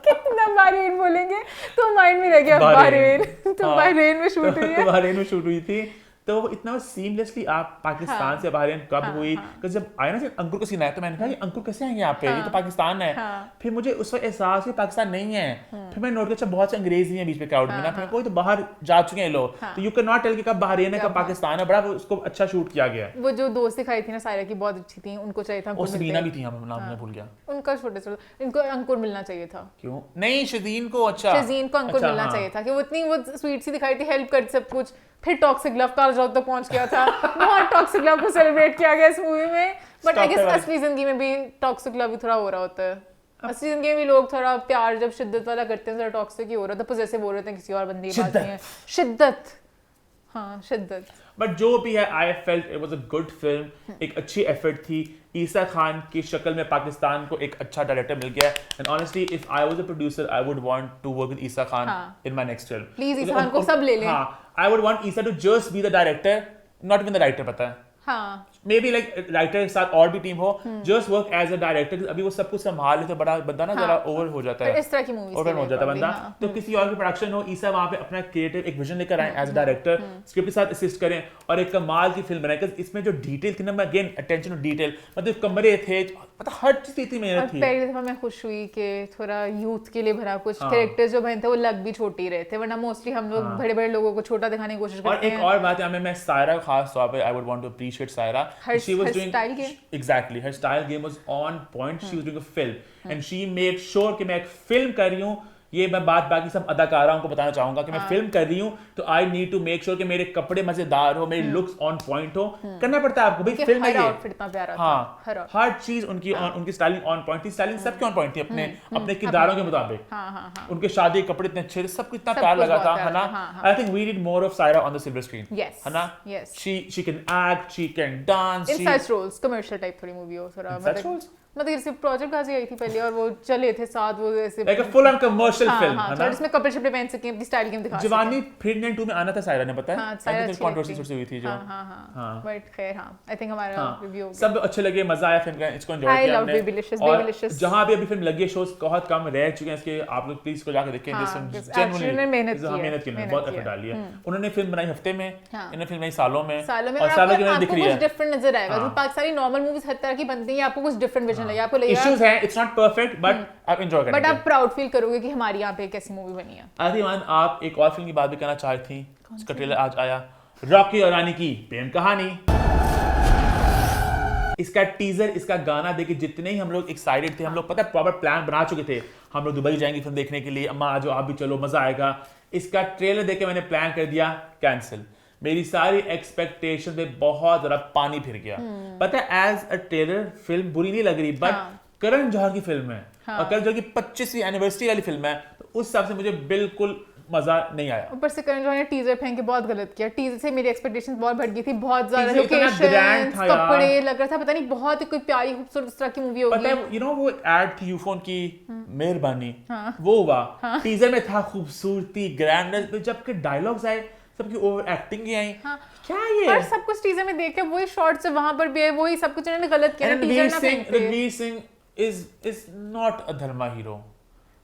कितना बहरीन बोलेंगे तो माइंड में रह गया बहरीन, तो बहरीन में शूट हुई है, बहरीन में शूट हुई थी। तो इतना सीमलेसली आप पाकिस्तान से बहरीन कब हुई, क्योंकि जब आया ना अंकुर को सीन आया तो मैंने कहा ये अंकुर कैसे आएंगे यहाँ पे, ये तो पाकिस्तान है। फिर मुझे उस वक्त एहसास हुआ पाकिस्तान नहीं है। फिर मैंने नोट किया अच्छा बहुत से अंग्रेज हैं बीच में क्राउड में ना, फिर कोई तो बाहर जा चुके हैं लोग, तो यू कैन नॉट टेल कि कब बहरीन है कब पाकिस्तान है। बड़ा उसको अच्छा शूट किया गया। वो जो दोस्त दिखाई थी ना सायरा की, बहुत अच्छी थी, उनको चाहिए था। सरीना भी थी, हम नाम मैं भूल गया उनका, छोटे छोटे, इनको अंकुर मिलना चाहिए था। क्यों नहीं? शजीन को, अच्छा शजीन को अंकुर मिलना चाहिए था कि वो इतनी वो स्वीट सी दिखाई थी, हेल्प करती सब कुछ। फिर टॉक्सिक लव का जॉब तक पहुंच गया था, बहुत टॉक्सिक लव को सेलिब्रेट किया गया इस मूवी में, बट आई गेस असली जिंदगी में भी टॉक्सिक लव ही थोड़ा हो रहा होता है। असली जिंदगी में भी लोग थोड़ा प्यार जब शिद्दत वाला करते हैं, थोड़ा टॉक्सिक ही हो रहा था, पॉसेसिव हो रहे थे किसी और बंदे की बात नहीं है। शिद्दत, हाँ शिद्दत। बट जो भी है, I felt it was a good film, एक अच्छी एफर्ट थी। ईसा खान की शक्ल में पाकिस्तान को एक अच्छा डायरेक्टर मिल गया, and honestly if I was a producer I would want to work with Isa Khan in my next film. Please Isa Khan को सब ले लें। हां, I would want Isa to just be the director, not even the writer, पता है। हाँ, मे बी लाइक राइटर के साथ और भी टीम हो, just work as a director. अभी वो सब कुछ संभाल ले तो बड़ा बंदा ना जरा ओवर हो जाता है, इस तरह की मूवीज ओवर हो जाता है बंदा। तो किसी और की प्रोडक्शन हो, ईसा वहां पे अपना क्रिएटिव एक विजन लेकर आए एज अ डायरेक्टर, स्क्रिप्ट के साथ असिस्ट करें और एक कमाल की फिल्म बनाए। क्योंकि इसमें जो डिटेल थी ना, मैं अगेन अटेंशन टू डिटेल, मतलब कमरे थे, मतलब हर चीज इतनी मेहनत थी। पहली दफा मैं खुश हुई कि थोड़ा यूथ के लिए भरा कुछ कैरेक्टर्स जो बने थे वो लग भी छोटे ही रहे थे, वरना मोस्टली हम लोग बड़े बड़े लोगों को छोटा दिखाने की कोशिश करते हैं। और एक और बात है, मैं सायरा खास तौर पे I would want to appreciate Saira. She was doing style game. Exactly, her style game was on point. She was doing a film and she made sure कि मैं एक फिल्म कर रही हूँ। ये मैं बात बाकी सब अदाकाराओं को बताना चाहूंगा कि मैं फिल्म कर रही हूँ तो I need to make sure कि मेरे कपड़े मजेदार हो, मेरे लुक्स ऑन पॉइंट हो। करना पड़ता है आपको भाई, फिल्म है ये। हाँ, हर चीज उनकी स्टाइलिंग ऑन पॉइंट थी, स्टाइलिंग सबकी ऑन पॉइंट थी अपने किरदारों के मुताबिक। उनके शादी कपड़े इतने अच्छे थे, सबको इतना प्यार लगा था, है ना। I think we need more of Saira on the silver screen, है ना। She can act, she can dance, in such roles, commercial type थोड़ी मूवी हो थोड़ा, मतलब जैसे प्रोजेक्ट गाजी आई थी पहले और वो चले थे साथ, वो ऐसे like a full on commercial film, है ना। इसमें कपड़े शपड़े पहन सके, अपनी स्टाइल गेम दिखा सके। जवानी फिर 2 में आना था सायरा ने, पता है। सायरा कंट्रोवर्सी से हुई थी जो। हां, बट खैर हां, आई थिंक हमारा रिव्यू हो गया, सब अच्छे लगे, मजा आया फिल्म का, इसको एंजॉय किया हमने। I love Babylicious. जहां भी अभी फिल्म लगी है, शोज बहुत कम रह चुके हैं इसके, आप लोग प्लीज को जाकर देखें। दिस जेन्युइनली मेहनत की है, बहुत एफर्ट डाली है उन्होंने। फिल्म बनाई हफ्ते में, इन्होंने फिल्म बनाई सालों में, और सालों की दिख रही है, कुछ डिफरेंट नजर आएगा। जो पाकिस्तानी नॉर्मल मूवीज हर तरह की बनती हैं, आपको कुछ डिफरेंट विजन लगेगा, आपको लगेगा इश्यूज हैं, इट्स नॉट परफेक्ट बट आप एंजॉय करेंगे, बट आप प्राउड फील करोगे कि हमारी यहाँ पे एक ऐसी मूवी बनी है। आदिमान, आप एक और फिल्म की बात भी करना चाह रही थी, इसका ट्रेलर आज आया, रॉकी और रानी की प्रेम कहानी। इसका टीजर, इसका गाना देख के जितने ही हम लोग एक्साइटेड थे, हम लोग पता है प्रॉपर प्लान बना चुके थे, हम लोग दुबई जाएंगे फिल्म देखने के लिए, अम्मा आज आप भी चलो, मजा आएगा। इसका ट्रेलर देख के मैंने प्लान कर दिया कैंसिल। मेरी सारी एक्सपेक्टेशन में बहुत ज्यादा पानी फिर गया। पता है एज अ ट्रेलर फिल्म बुरी नहीं लग रही, बट करण जौहर की फिल्म है और करण जौहर की 25वीं एनिवर्सरी वाली फिल्म है, तो उस हिसाब से मुझे बिल्कुल मजा नहीं आया। ऊपर से करण जौहर ने टीजर फेंक के बहुत गलत किया। टीजर से मेरी एक्सपेक्टेशंस बहुत बढ़ गई थी, बहुत ज्यादा टीजर इतना grand लोकेशंस, था यार। कपड़े, लग रहा था पता नहीं बहुत ही कोई प्यारी खूबसूरत इस तरह की मूवी पता होगी। है यू नो वो एड थी यूफोन की मेहरबानी, वो हुआ टीजर में था खूबसूरती ग्रैंडनेस, जबकि डायलॉग्स आए सबकी ओवर एक्टिंग की आई। क्या ये पर सब कुछ टीजर में देख के वही शॉट्स है वहां पर भी है, वही सब कुछ इन्होंने गलत किया। टीजर ना फेंकते। Ranveer Singh is not a Dharma hero,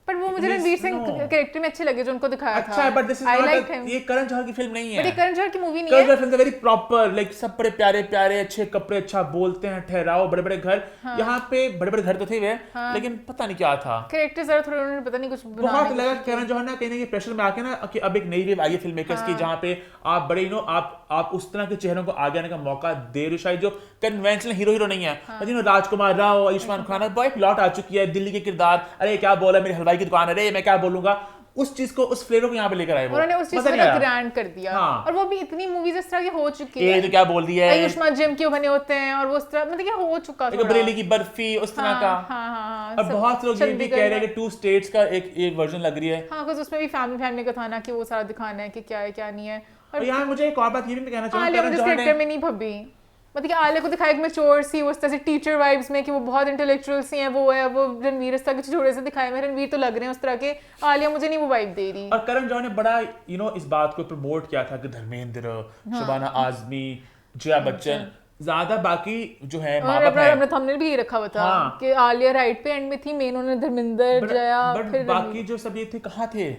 पर वो मुझे रणवीर सिंह कैरेक्टर में अच्छे लगे जो उनको दिखाया था। अच्छा है, but this is I not liked him. ये करण जौहर की फिल्म नहीं है। बट ये करण जौहर की मूवी नहीं करण है। जौहर फिल्म वेरी प्रॉपर, लाइक सब बड़े प्यारे प्यारे अच्छे कपड़े, अच्छा बोलते हैं, ठहराव, बड़े बड़े घर। यहाँ पे बड़े बड़े घर तो थे वे, लेकिन पता नहीं क्या था। कैरेक्टर जरा थोड़े उन्होंने पता नहीं कुछ बहुत लगा करण जौहर ना कहने के प्रेशर में आके ना कि अब एक नई वेव आई है फिल्म मेकर्स की, जहाँ पे आप बड़े आप उस तरह के चेहरों को आगे आने का मौका दे रहे हो, शायद जो कन्वेंशनल हीरो नहीं है। राजकुमार राव, आयुष्मान खुराना, बहुत लॉट आ चुकी है, दिल्ली के किरदार, अरे क्या बोला मेरी हलवाई की दुकान, अरे मैं क्या बोलूंगा, उस चीज को, उस फ्लेवर को यहाँ पे लेकर आए वो। उन्होंने उस चीज को ग्रैंड कर दिया। हाँ। और वो भी इतनी मूवीज इस तरह की हो चुकी है। ये तो क्या बोल दिया है, आयुष्मान जिम क्यों बने होते हैं, और वो उस तरह मतलब क्या हो चुका है, बरेली की बर्फी उस तरह का। और बहुत से लोग ये भी कह रहे हैं कि 2 स्टेट्स का एक वर्जन लग रही है। हाँ, कुछ उसमें भी फैमिली का था ना कि वो सारा दिखाना है कि क्या है क्या नहीं है। और यहाँ मुझे एक और बात ये भी कहना चाहूँगा, आलिया मुझे कैरेक्टर में नहीं भब्बी, मतलब कि आलिया को दिखाया कि मैच्योर सी, वो इस तरह से टीचर वाइब्स में कि वो बहुत इंटेलेक्चुअल सी है, वो है वो रणवीर इस तरह के छोटे से दिखाए में, रणवीर तो लग रहे हैं उस तरह के, आलिया मुझे नहीं वो वाइब दे रही। और करण जौहर ने बड़ा इस बात को प्रमोट किया था कि धर्मेंद्र, शबाना आजमी, जया बच्चन, ज्यादा बाकी जो है माँ बाप है। हमने थंबनेल भी ये रखा हुआ था कि आलिया राइट पे एंड में थी, मेन उन्होंने धर्मेंद्र, जया, फिर बाकी जो सब ये थे कहाँ थे,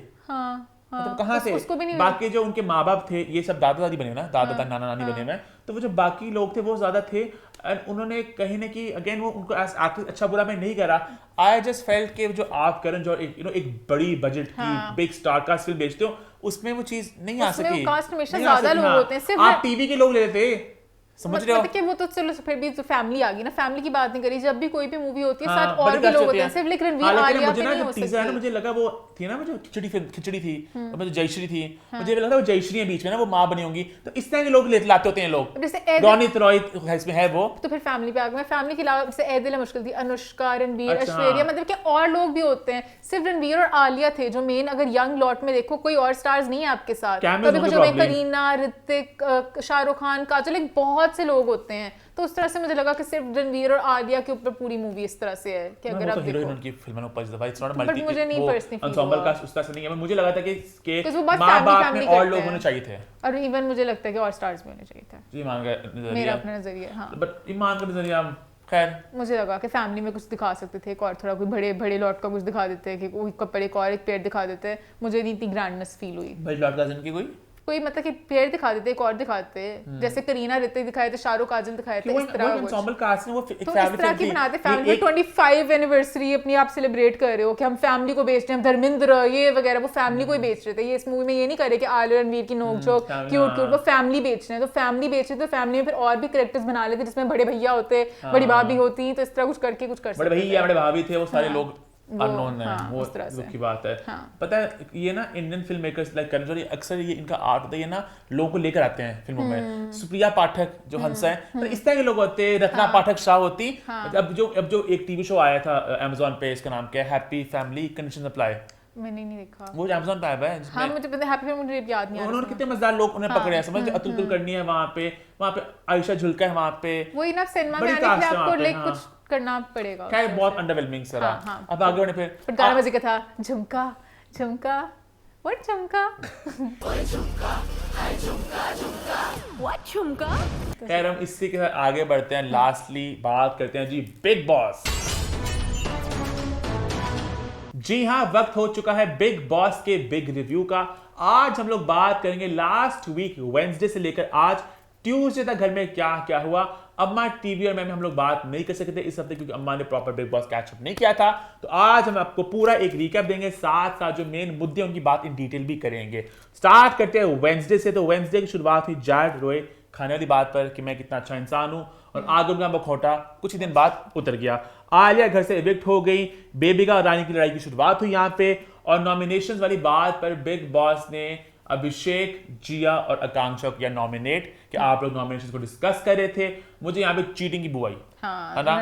मतलब कहाँ से उसको भी नहीं। बाकी जो उनके माँ बाप थे, ये सब दादा दादी बने ना, दादा नाना नानी बने हुए, तो वो जो बाकी लोग थे वो ज्यादा थे। एंड उन्होंने कहीं ना कहीं अगेन वो उनको अच्छा बुरा मैं नहीं कह रहा, आई जस्ट फेल्ट कि जो आप करण जौहर एक बड़ी बजट की बिग स्टार कास्ट फिल्म बेचते हो, उसमें वो चीज नहीं आ सकी। कास्ट हमेशा ज्यादा लोग होते हैं, सिर्फ आप टीवी के लोग ले लेते, समझ रहे हो कि वो तो चलो फिर भी तो फैमिली आ गई ना, फैमिली की बात नहीं करी, जब भी कोई भी मूवी होती है साथ और भी लोग होते हैं, सिर्फ लेकिन रणवीर आलिया पे नहीं हो सकती है। मुझे लगा वो थी ना, मुझे खिचड़ी थी, और मुझे जयश्री थी, मुझे लगा वो जयश्री है बीच में ना, वो माँ बनी होंगी, तो इस तरह के लोग लाते होते हैं लोग, जैसे रौनित रॉय इसमें है वो, तो फिर फैमिली पे आ गए। फैमिली के अलावा जैसे ए दिल है मुश्किल थी, अनुष्का, रणवीर, ऐश्वर्या, मतलब कि और लोग भी होते हैं, सिर्फ रणवीर और आलिया थे जो मेन। अगर यंग लॉट में देखो कोई और स्टार्स नहीं है आपके साथ, कभी कुछ करीना, ऋतिक, शाहरुख खान, काजोल, बहुत से लोग होते हैं, तो उस तरह से मुझे लगा कि सिर्फ रणवीर और आलिया के ऊपर पूरी मूवी इस तरह से है कि अगर आप देखो हीरोइन उनकी फिल्मों में 5 दफा इट्स नॉट मल्टी, मुझे नहीं पर्सनली एंसेंबल कास्ट उस तरह से नहीं है। मुझे लगा था कि वो बात माँ बाप में और करते लोग हैं। होने चाहिए थे, और इवन मुझे लगता है कि और स्टार्स भी होने चाहिए थे, जी ईमान का नजरिया, मेरा अपना नजरिया। हाँ, बट ईमान का नजरिया खैर मुझे लगा कि फैमिली में कुछ दिखा सकते थे, एक और थोड़ा कोई बड़े बड़े लॉट का कुछ दिखा देते हैं, कि कोई कपड़े एक और एक पेड़ दिखा देते हैं, मुझे नहीं इतनी ग्रैंडनेस फील हुई। भाई लॉट का जिनकी कोई मतलब कि पेड़ दिखा देते, एक और दिखाते, जैसे करीना, ऋतिक दिखाए थे, शाहरुख, काजल दिखाए थे, इस तरह कुछ एंसेंबल कास्ट ने वो एक तो फैमिली इस तरह की बनाते। फैमिली 25 एनिवर्सरी अपनी आप सेलिब्रेट कर रहे हो कि हम फैमिली को बेच रहे हैं, हम धर्मेंद्र ये वगैरह, वो फैमिली को ही बेच रहे थे। ये इस मूवी में ये नहीं करे कि आलिया रणवीर की नोक-झोंक क्यूट, वो फैमिली बेच रहे हैं, तो फैमिली बेच रहे, तो फैमिली में फिर और भी कैरेक्टर्स बना लेते जिसमें बड़े भैया होते, बड़ी भाभी होती, तो इस तरह कुछ करके कुछ कर सकते। बड़े भैया बड़े भाभी थे, वो सारे लोग अननोन है, वो दुख की बात है। पता है ये ना Indian film makers like Karan Johar अक्सर ये इनका आर्ट होता है, ये ना लोगों को लेकर आते हैं फिल्मों में। सुप्रिया पाठक जो हंसा है, तो इस तरह के लोग होते हैं, रत्ना पाठक शाह होती। अब जो एक टीवी शो आया था Amazon पे, इसका नाम क्या है, हैप्पी फैमिली कंडीशन अप्लाई, मैंने नहीं देखा, वो Amazon पे आया है। हाँ मुझे पता है, हैप्पी फैमिली मुझे याद नहीं आ रहा। उन्होंने कितने मजेदार लोग उन्हें पकड़े हैं, समझ, अतुल कुलकर्णी है वहाँ पे आयशा झुलका है वहाँ पे, वही ना सिनेमा में आने के लिए आपको लाइक कुछ करना पड़ेगा, क्या बहुत अंडरवेलमिंग सर। अब आगे बढ़े फिर गाना बजे का था, झुमका झुमका व्हाट झुमका व्हाट झुमका। खैर हम इसी के साथ आगे बढ़ते हैं, लास्टली बात करते हैं जी बिग बॉस। जी हाँ, वक्त हो चुका है बिग बॉस के बिग रिव्यू का। आज हम लोग बात करेंगे लास्ट वीक वेडनेसडे से लेकर आज ट्यूसडे तक घर में क्या क्या हुआ। अम्मा टीवी और मैं हम लोग बात नहीं कर सकते इस हफ्ते क्योंकि अम्मा ने प्रॉपर बिग बॉस कैचअप नहीं किया था, तो आज हम आपको पूरा एक रिकैप देंगे, साथ साथ जो मेन मुद्दे उनकी बात इन डिटेल भी करेंगे। स्टार्ट करते हैं वेडनेसडे से। तो वेडनेसडे की शुरुआत हुई जैड रोए खाने वाली बात पर कि मैं कितना अच्छा इंसान हूं, और आगे उनका बखौटा कुछ ही दिन बाद उतर गया। आलिया घर से एविक्ट हो गई, बेबिका और रानी की लड़ाई की शुरुआत हुई यहाँ पे, और नॉमिनेशंस वाली बात पर बिग बॉस ने अभिषेक, जिया और आकांक्षा को किया नॉमिनेट। कि आप लोग नॉमिनेशन को डिस्कस कर रहे थे, मुझे यहाँ पे चीटिंग की बुआई है ना,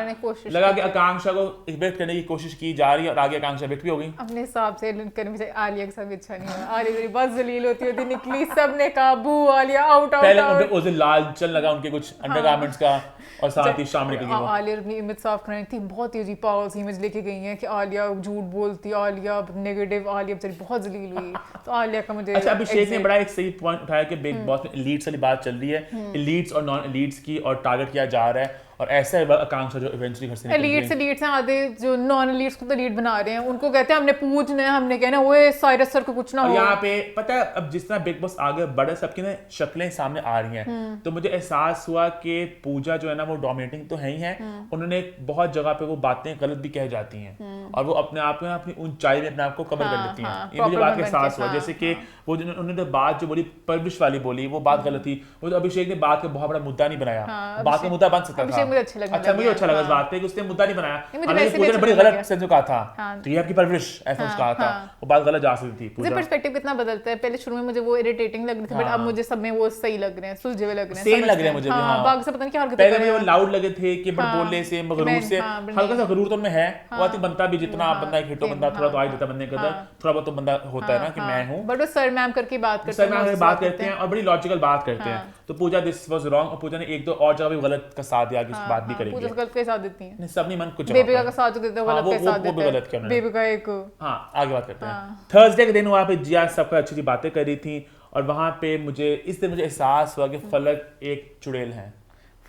लगा कि आकांक्षा को इवेक्ट करने की कोशिश की जा रही है और आगे आकांक्षा इवेक्ट भी हो गई। अपने हिसाब से करने से आलिया के साथ अच्छा नहीं हुआ। आलिया मेरी बहुत जलील होती निकली, सबने कहा बू आलिया आउट आउट। पहले उस दिन लालचन लगा उनके कुछ अंडरगारमेंट्स का और साथ ही शाम निकल गई। आलिया अपनी इमेज साफ करानी थी, बहुत ही अजीब पावरफुल इमेज लेके गई हैं कि आलिया झूठ बोलती, आलिया नेगेटिव, आलिया बेचारी बहुत जलील हुई। तो आलिया का मुझे अच्छा, अभिषेक ने बड़ा एक सही पॉइंट उठाया कि बिग बॉस में एलीट्स वाली बात चल रही है, एलीट्स और नॉन एलीट्स की, और टारगेट किया जा रहा है, और ऐसा है आकांक्षा जो इवेंचुअली घर से निकल गई। एलीट्स हैं आधे, जो नॉन एलीट्स को तो लीड बना रहे हैं, उनको कहते हैं हमने पूछना है, हमने कहना ओए साइरस सर को कुछ ना हो। यहाँ पे पता है अब जिस तरह बिग बॉस आगे बढ़े, सबकी ना शक्लें सामने आ रही हैं, तो मुझे एहसास हुआ कि पूजा जो है ना वो डोमिनेटिंग तो है ही है, उन्होंने बहुत जगह पे वो बातें गलत भी कह जाती हैं और वो अपने आप में अपनी ऊंचाई में अपने आप को कवर कर लेती हैं। ये मुझे बात का एहसास हुआ, जैसे कि वो उन्होंने बात जो बोली परवरिश वाली बोली, वो बात गलत थी। वो अभिषेक ने बात का बहुत बड़ा मुद्दा नहीं बनाया, बात का मुद्दा बन सकता था। अच्छा, मुझे अच्छा लगा इस बात पे कि उसने मुद्दा नहीं बनाया, हालांकि पूजा ने बड़ी गलत सेंस में कहा था, तो ये आपकी परवरिश ऐसा कुछ कहा था, वो बात गलत जा सकती थी। पूजा पर्सपेक्टिव कितना बदलता है, पहले शुरू में मुझे वो इरिटेटिंग लग रही थी, बट अब मुझे सब में वो सही लग रहे हैं, सुलझे हुए लग रहे हैं, सेम लग रहे हैं मुझे भी। हां, बाकी से पता नहीं क्या हरकतें पहले में वो लाउड लगे थे कि बड़ बोलने से, मगरूर से, हल्का सा गरूर तो उनमें है, वो आती बनता भी, जितना बंदा एक हिटो बंदा थोड़ा तो आ जाता बंदे के अंदर, थोड़ा बहुत तो बंदा होता है ना कि मैं हूं, बट वो सर मैम करके बात करते हैं, सर मैम बात करते हैं और बड़ी लॉजिकल बात करते हैं। तो पूजा दिस वाज रॉन्ग, और पूजा ने एक दो और जगह भी गलत का साथ दिया कि इस बात भी करेंगे, पूजा गलत का साथ देती है, नहीं सब नहीं मन कुछ बेबिका का साथ जो देते हैं गलत का साथ देते हैं, गलत किया बेबिका एक। हां, आगे बात करते हैं। थर्सडे के दिन वहां पे जिया सबका अच्छी बातें कर रही थी, और वहां पे मुझे इस दिन मुझे एहसास हुआ कि फलक एक चुड़ैल है।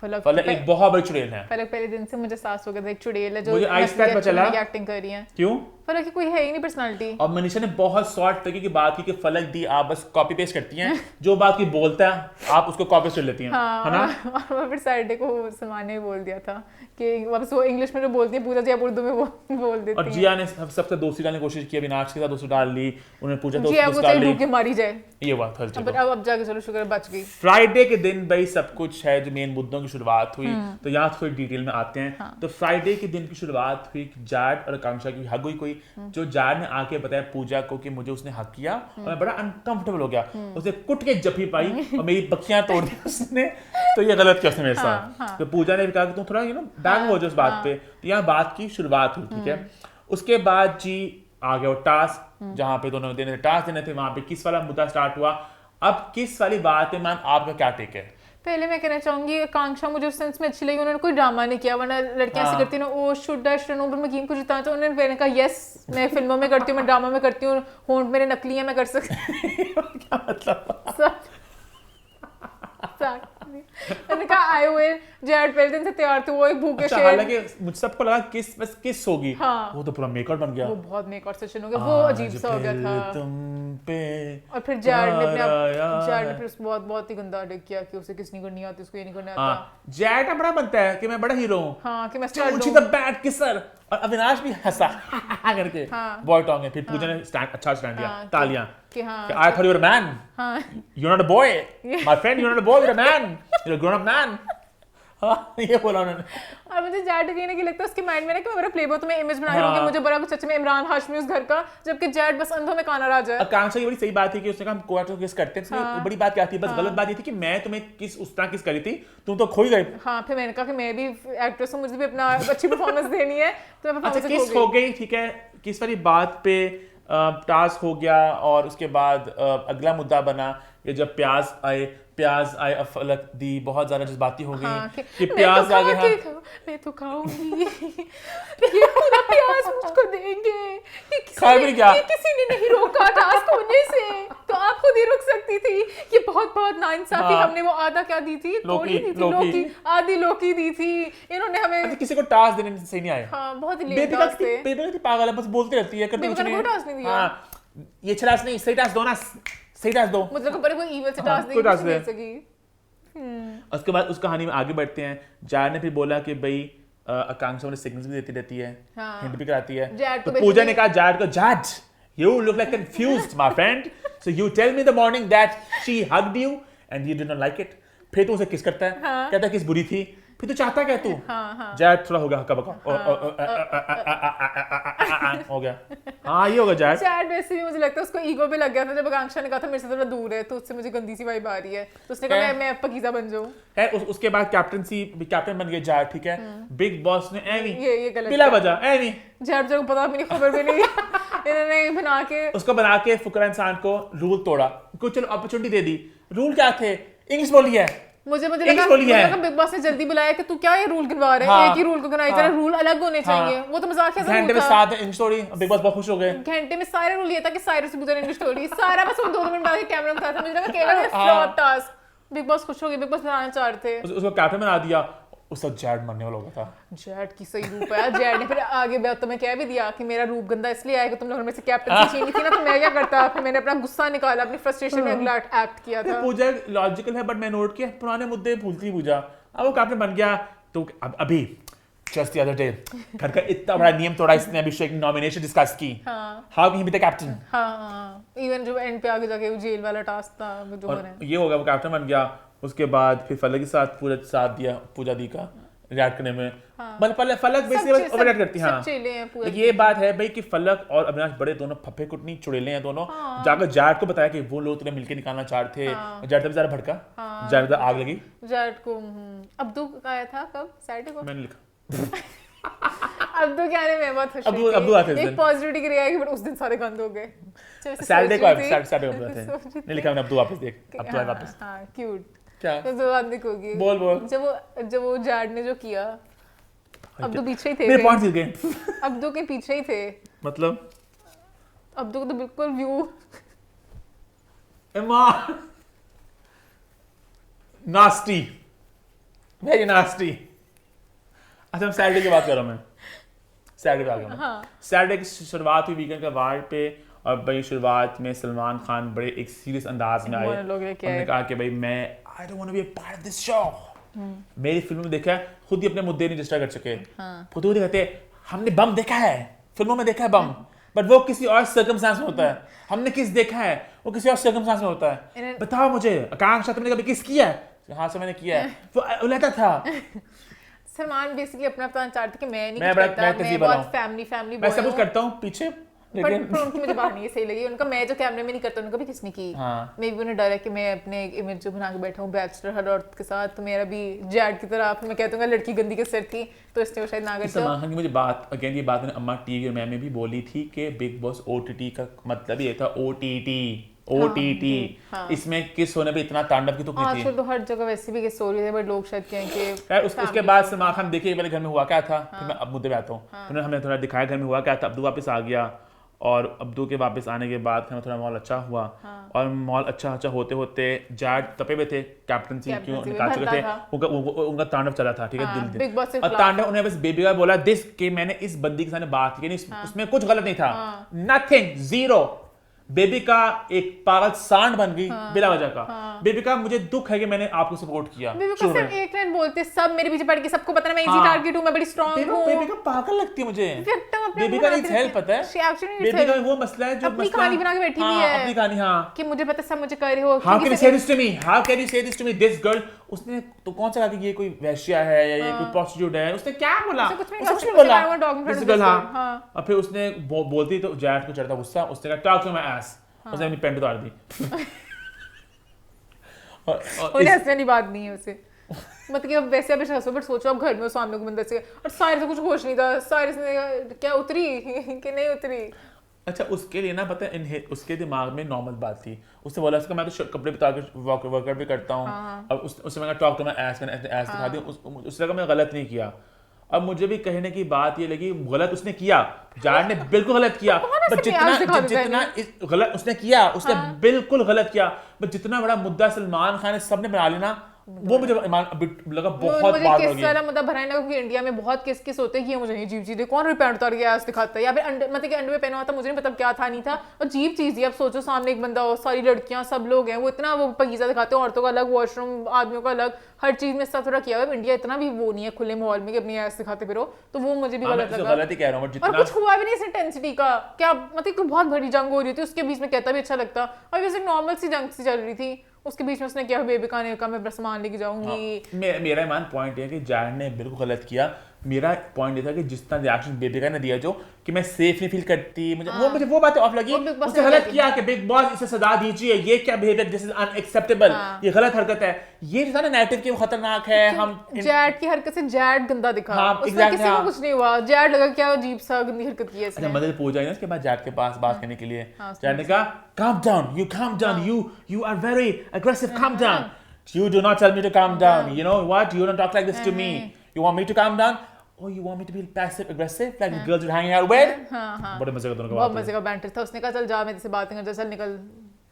फलक एक बहुत बड़ी चुड़ैल है। फलक पहले दिन से मुझे एहसास हो गया था एक चुड़ैल है जो मुझे आहिस्ता पता चला एक्टिंग कर रही है। क्यों? फलक की कोई है ही नहीं पर्सनालिटी। और मनीषा ने बहुत शॉर्ट तरीके की बात की कि फलक दी आप बस कॉपी पेस्ट करती हैं, जो बात की बोलता है आप उसको कॉपी कर लेती हैं, है ना? और फिर सैटरडे को सलमान ने बोल दिया था कि वापस वो इंग्लिश में जो बोलती है पूजा जी आप उर्दू में वो बोल देती हैं। और जिया ने सबसे दोस्ती डालने की कोशिश की, अविनाश के साथ दोस्ती डाल ली, उन्होंने पूजा दोस्ती डाल ली, मारी जाए ये बात थर्सडे को। अब जाके चलो शुक्र बच गई। फ्राइडे के दिन भाई सब कुछ है, जो मेन मुद्दों की शुरुआत हुई, तो यहाँ थोड़ी डिटेल में आते हैं। तो फ्राइडे के दिन की शुरुआत हुई जैड और आकांक्षा की हग हुई कोई, जो जैड ने आके बताया पूजा को कि मुझे उसने हक किया और मैं बड़ा अनकंफर्टेबल हो गया, उसे कुट के जफी पाई और मेरी बक्सियां तोड़ दी उसने, तो ये गलत किया उसने मेरे साथ। तो पूजा ने भी कहा कि तुम थोड़ा बैक हो जाओ उस बात पे, तो यहाँ बात की शुरुआत हुई, ठीक है। उसके बाद जी आ गया वो टास्क, जहाँ पे दोनों देने थे टास्क देने थे, वहां पे किस वाला मुद्दा स्टार्ट हुआ। अब किस वाली बात है मैम, आपका क्या टेक है? पहले मैं कहना चाहूंगी आकांक्षा मुझे उस सेंस में अच्छी लगी, उन्होंने कोई ड्रामा नहीं किया, वरना लड़कियां ऐसे करती हैं ना, ओ शुड आई शुड नो, मैं गेम को जिताना, तो उन्होंने मैंने कहा यस मैं फिल्मों में करती हूँ, मैं ड्रामा में करती हूँ, होंठ मेरे नकली हैं, मैं कर सकती हूँ। क्या मतलब? मैंने कहा आई विल। जैड पहले दिन से तैयार थे, वो एक भूखे शेर। हालांकि मुझ सबको लगा बस किस होगी, हाँ। वो तो पूरा मेकआउट बन गया, वो बहुत मेकआउट सेशन हो गया, वो अजीब सा हो गया था। तुम पे और फिर जैड ने फिर बहुत ही गंदा अटैक किया कि उसे किस नहीं करनी आती, उसको ये नहीं करना आता। जैड बड़ा बनता है कि मैं बड़ा हीरो हूं, हां कि मैं स्टार हूं, द बैड किसर, और अविनाश भी हंसा करके बॉय टॉन्ग है। फिर पूजा ने अच्छा स्टैंड दिया, तालियां कि I thought you were a man, you're not a boy, my friend, you're not a boy, you're a man, you're a grown up man। ये बोला उन्होंने। और मुझे जैड कहने की लगता है उसके माइंड में ना कि मैं बड़ा प्लेबॉय तुम्हें इमेज बना रही हूं कि मुझे बड़ा कुछ सच में इमरान हाशमी उस घर का, जबकि जैड बस अंधों में काना राजा है। आकांक्षा की बड़ी सही बात थी कि उसने कहा हम को किस करते हैं, बड़ी बात क्या थी, बस गलत बात ये थी कि मैं तुम्हें किस उस तरह किस करी थी, तुम तो खो ही गए। हां, फिर मैंने कहा कि मैं भी एक्ट्रेस हूं, मुझे भी अपना अच्छी परफॉर्मेंस देनी है, तो मैं परफॉर्मेंस किस हो गई, ठीक है। किस वाली बात पे टास्क हो गया, और उसके बाद अगला मुद्दा बना ये जब प्याज आए फलक दी बहुत ज्यादा जज्बाती हो गई कि प्याज आ गया, मैं तो खाऊंगी ये पूरा प्याज मुझको देंगे, कि किसी ने नहीं रोका टास्क होने से, तो आप खुद ही रुक सकती थी। ये बहुत नाइंसाफी, हमने वो आधा क्या दी थी, लोकी आधी लोकी दी थी, इन्होंने हमें किसी को टास्क देने से सही नहीं आए। हां, बहुत लेट टास्क थे, बेबी पागल है, बस बोलती रहती है, करती कुछ नहीं। टास्क नहीं दिया। हां, ये टास्क नहीं, सही टास्क दो ना, सही टास्क दो, मतलब को पर कोई इविल से टास्क दे सकी। उसके बाद उस कहानी में आगे बढ़ते हैं। जैड ने फिर बोला कि भाई आकांक्षा मुझे सिग्नल्स भी देती रहती है, हिंट भी कराती है, तो पूजा ने कहा जैड को, Z you look like confused my friend, so you tell me in the morning that she hugged you and you did not like it, फिर तो उसे किस करता है, कहता है किस बुरी थी, फिर तू चाहता क्या तू? हाँ। जैड थोड़ा हो गया हक्का बक्का हो गया। हाँ ये होगा जैड। जैड वैसे भी मुझे लगता है उसको ईगो पे लग गया था जब आकांक्षा ने कहा था मेरे से थोड़ा दूर है तो उससे मुझे गंदी सी वाइब आ रही है, तो उसने कहा मैं पकीज़ा बन जाऊं। है उसके बाद कैप्टन बन गया जैड, ठीक है। बिग बॉस ने एवी ये गलत बिला वजह एवी जैड को पता भी नहीं, खबर भी नहीं इन्होंने बना के फुकरा इंसान को रूल तोड़ा, कुछ चलो अपॉर्चुनिटी दे दी। रूल क्या थे? इंग्लिश बोली है। मुझे लगा बिग बॉस ने जल्दी बुलाया कि तू क्या ये रूल गिनवा रहे हैं, एक ही रूल को गिनाई जा रहा है, रूल अलग होने चाहिए। वो तो मजाक है। घंटे में 7 इंग्लिश थोड़ी, बिग बॉस बहुत खुश हो गए। घंटे में सारे रूल ये था कि साइरस से पूछा इंग्लिश थोड़ी सारा, बस वो 2 मिनट बाद कैमरा में था, मुझे लगा केवल फ्लॉप टास्क। बिग बॉस खुश हो गए, बिग बॉस बनाना चाह रहे थे, उसको कैप्टन बना दिया। उसका जैड मरने वाला होगा था। जैड की सही रूप है। जैड ने फिर आगे तुम्हें कह भी दिया कि मेरा रूप गंदा इसलिए आया कि तुम लोगों में से कैप्टन छीनी थी ना, तो मैं क्या करता, फिर मैंने अपना गुस्सा निकाला, अपनी फ्रस्ट्रेशन में अगला एक्ट किया था। पूजा लॉजिकल है, बट मैं नोट किया पुराने मुद्दे भूलती पूजा। अब वो कैप्टन बन गया तो अभी जस्ट द अदर डे घर का इतना बड़ा नियम तोड़ा इसने, अभिषेक ने नॉमिनेशन डिस्कस की। How can he be the captain? हां, इवन जो एंड पे आगे जाके वो जेल वाला टास्क था वो जो हो रहा है, ये हो गया, वो कैप्टन बन गया। उसके बाद फिर फलक के साथ पूरा साथ दिया पूजा दी का रिएक्ट करने में। मतलब पहले फलक बेसिकली ओवररेट करती है। हाँ, ये बात है भाई कि फलक और अविनाश बड़े दोनों फप्पे कुटनी चुड़ैले हैं दोनों। जाकर जैड को बताया कि वो लोग तुम्हें मिलके निकालना चाह रहे थे। जैड तब जरा भड़का, जैड आग लगी। जैड को अब्दू आया था कब? सैटरडे को मैंने लिखा। अब्दू क्या मैं बहुत खुश हुई। अब्दू आते थे, एक पॉजिटिविटी की रिएक्शन, बट उस दिन सारे बंद हो गए। सैटरडे को नहीं लिखा मैंने, अब्दू वापस देख, अब तो वापस। हां क्यूट क्या तो बात होगी। बोल जब वो जैड ने जो किया, अब्दू पीछे ही थे, मेरे पॉइंट्स गिर गए। अब्दू के पीछे ही थे, मतलब अब्दू को तो बिल्कुल व्यू नास्टी, वेरी नास्टी। अच्छा मैं सैटरडे की बात कर रहा हूँ, मैं सैटरडे पे आ गया। हाँ। सैटरडे की शुरुआत हुई वीकेंड का वार पे, और भाई शुरुआत में सलमान खान बड़े एक सीरियस अंदाज में आए। उन्होंने कहा कि भाई मैं I don't want to be a part of this show. मेरी फिल्म में देखा है, खुद ही अपने मुद्दे नहीं डिस्ट्रॉय कर सके। खुद ही कहते हमने बम देखा है, फिल्मों में देखा है बम, बट वो किसी और सर्कमस्टेंस में होता है। हमने किस देखा है, वो किसी और सर्कमस्टेंस में होता है। बताओ मुझे, आकांक्षा तुमने कभी किस किया है? हाँ सर मैंने किया है। वो लेता था। सलमान बेसिकली अपना बताना चाहता कि मैं नहीं करता, मैं बहुत फैमिली मैं सब कुछ करता हूँ पीछे, लेकिन उनकी मुझे बात नहीं सही लगी। उनका मैं जो कैमरे में नहीं करता, उनका भी किसने की। मैं भी उन्हें डर है कि मैं अपने इमेज जो बना के बैठा हूँ बैचलर हर औरत के साथ, तो मेरा भी जैड की तरह मैं कहता हूँ लड़की गंदी के सिर थी, तो इसलिए वो शायद ना करता। सलमान खान की मुझे बात अगेन, ये बात मैंने अम्मा टीवी और मैं भी बोली थी कि बिग बॉस ओटीटी का मतलब ये था ओटीटी। इसमें किस होने पे इतना तांडव की तो नहीं थी। तो हर जगह वैसे भी किस हो रही है, बट लोग शायद कहें कि उसके बाद सलमान खान देखिए मेरे घर में हुआ क्या था। फिर मैं अब मुद्दे पे आता हूँ। उन्होंने हमें थोड़ा दिखाया घर में हुआ क्या था। अब्दू वापस आ गया, और अब्दू के वापस आने के बाद थोड़ा माहौल अच्छा हुआ। और माहौल अच्छा होते होते जैड तपे हुए थे, कैप्टनसी क्यों निकाल चुके थे, उनका तांडव चला था, ठीक है दिल। और तांडव उन्हें बस बेबी का बोला दिस कि मैंने इस बंदी के साथ बात की, उसमें कुछ गलत नहीं था, नथिंग, जीरो। बेबी का एक पागल सांड बन गई बिना वजह का। बेबी का मुझे दुख है कि मैंने आपको सपोर्ट किया। बेबी का सिर्फ एक लाइन बोलते सब मेरे पीछे पड़ के सबको पता है मैं इजी टारगेट हूं, मैं बड़ी स्ट्रांग हूं। बेबी का पागल लगती है मुझे। बेबी का नीड्स हेल्प, पता है बेबी का वो मसला है जो अपनी कहानी बना के बैठी हुई है, अपनी कहानी। हां कि मुझे पता सब मुझे कर रहे हो, how can you say this to me, how can you say this to me, this girl. उसने तो कौन सा कहा कि ये कोई वैश्या है या ये कोई प्रोस्टिट्यूट है, उसने क्या बोला? कुछ नहीं बोला। और फिर उसने बोलती तो जैड को चढ़ता गुस्सा, उसने कहा टॉक टू माय एस, उसने अपनी पेंट उतार दी। और हंसने वाली बात नहीं है उसे, मतलब कि अब वैसे अब हंसो, बट सोचो अब घर में सामने को बंदा से, और साइर से कुछ होश नहीं था, साइर ने क्या उतरी कि नहीं उतरी। अच्छा उसके लिए ना पता है उसके दिमाग में नॉर्मल बात थी। उसने बोला मैं तो कपड़े बता के वर्कआउट भी करता हूँ। अब उसने मैंने टॉक टू माय एस, मैंने एस दिखा दी। उसने कहा मैं गलत नहीं किया। अब मुझे भी कहने की बात ये लगी, गलत उसने किया, जैड ने बिल्कुल गलत किया, बट जितना गलत उसने किया, उसने बिल्कुल गलत किया, बट जितना बड़ा मुद्दा सलमान खान ने सबने बना लेना, वो मुझे लगा बहुत बात होगी। सारा मुद्दा भरा है ना, क्योंकि इंडिया में बहुत किस होते हैं कि मुझे अजीब चीज है, कौन पैंट उतार के ऐसे दिखाता है, या फिर मतलब कि अंडरवेयर पहना हुआ था, मुझे नहीं पता क्या था नहीं था, और अजीब चीज है। अब सोचो सामने एक बंदा हो, सारी लड़कियां सब लोग हैं, वो इतना वो पगीजा दिखाते हैं, औरतों का अलग वॉशरूम, आदमियों का अलग, हर चीज में सब थोड़ा किया हुआ है। इंडिया इतना भी वो नहीं है खुले माहौल में कि अपनी ऐसे दिखाते फिरो, तो वो मुझे भी गलत लगा। गलत ही कह रहा हूं, और कुछ हुआ भी नहीं इस इंटेंसिटी का, क्या मतलब बहुत बड़ी जंग हो रही थी, उसके बीच में कहता भी अच्छा लगता, और वैसे नॉर्मल सी जंग सी चल रही थी, उसके बीच में उसने क्या बेबी का मैं सामान लेके जाऊंगी। मेरा मान पॉइंट है कि जैड ने बिल्कुल गलत किया। मेरा पॉइंट ये था कि जितना रिएक्शन बेबिका ने दिया जो कि मैं सेफ नहीं फील करती, मुझे वो बातें ऑफ लगी। उसने गलत किया कि बिग बॉस इसे सजा दीजिए, ये क्या बिहेवियर, दिस इज अनएक्सेप्टेबल, ये गलत हरकत है। ये जो था ना नैरेटिव की खतरनाक है। हम जैड की हरकत से जैड गंदा दिखा, उसमें किसी को कुछ नहीं हुआ, जैड लगा क्या अजीब सा गंदी हरकत की है इसने। मदद पूछा ना उसके बाद जैड के पास बात करने के लिए, जैड ने कहा calm down, you are very aggressive, calm down, you do not tell me to calm down, you know what, you don't talk like this to me, you want me to calm down, oh you want me to be passive aggressive like the girls you're hanging out with। बड़े मजे का दोनों का बात, बहुत मजे का banter था। उसने कहा चल जा मेरे से बात कर, चल निकल,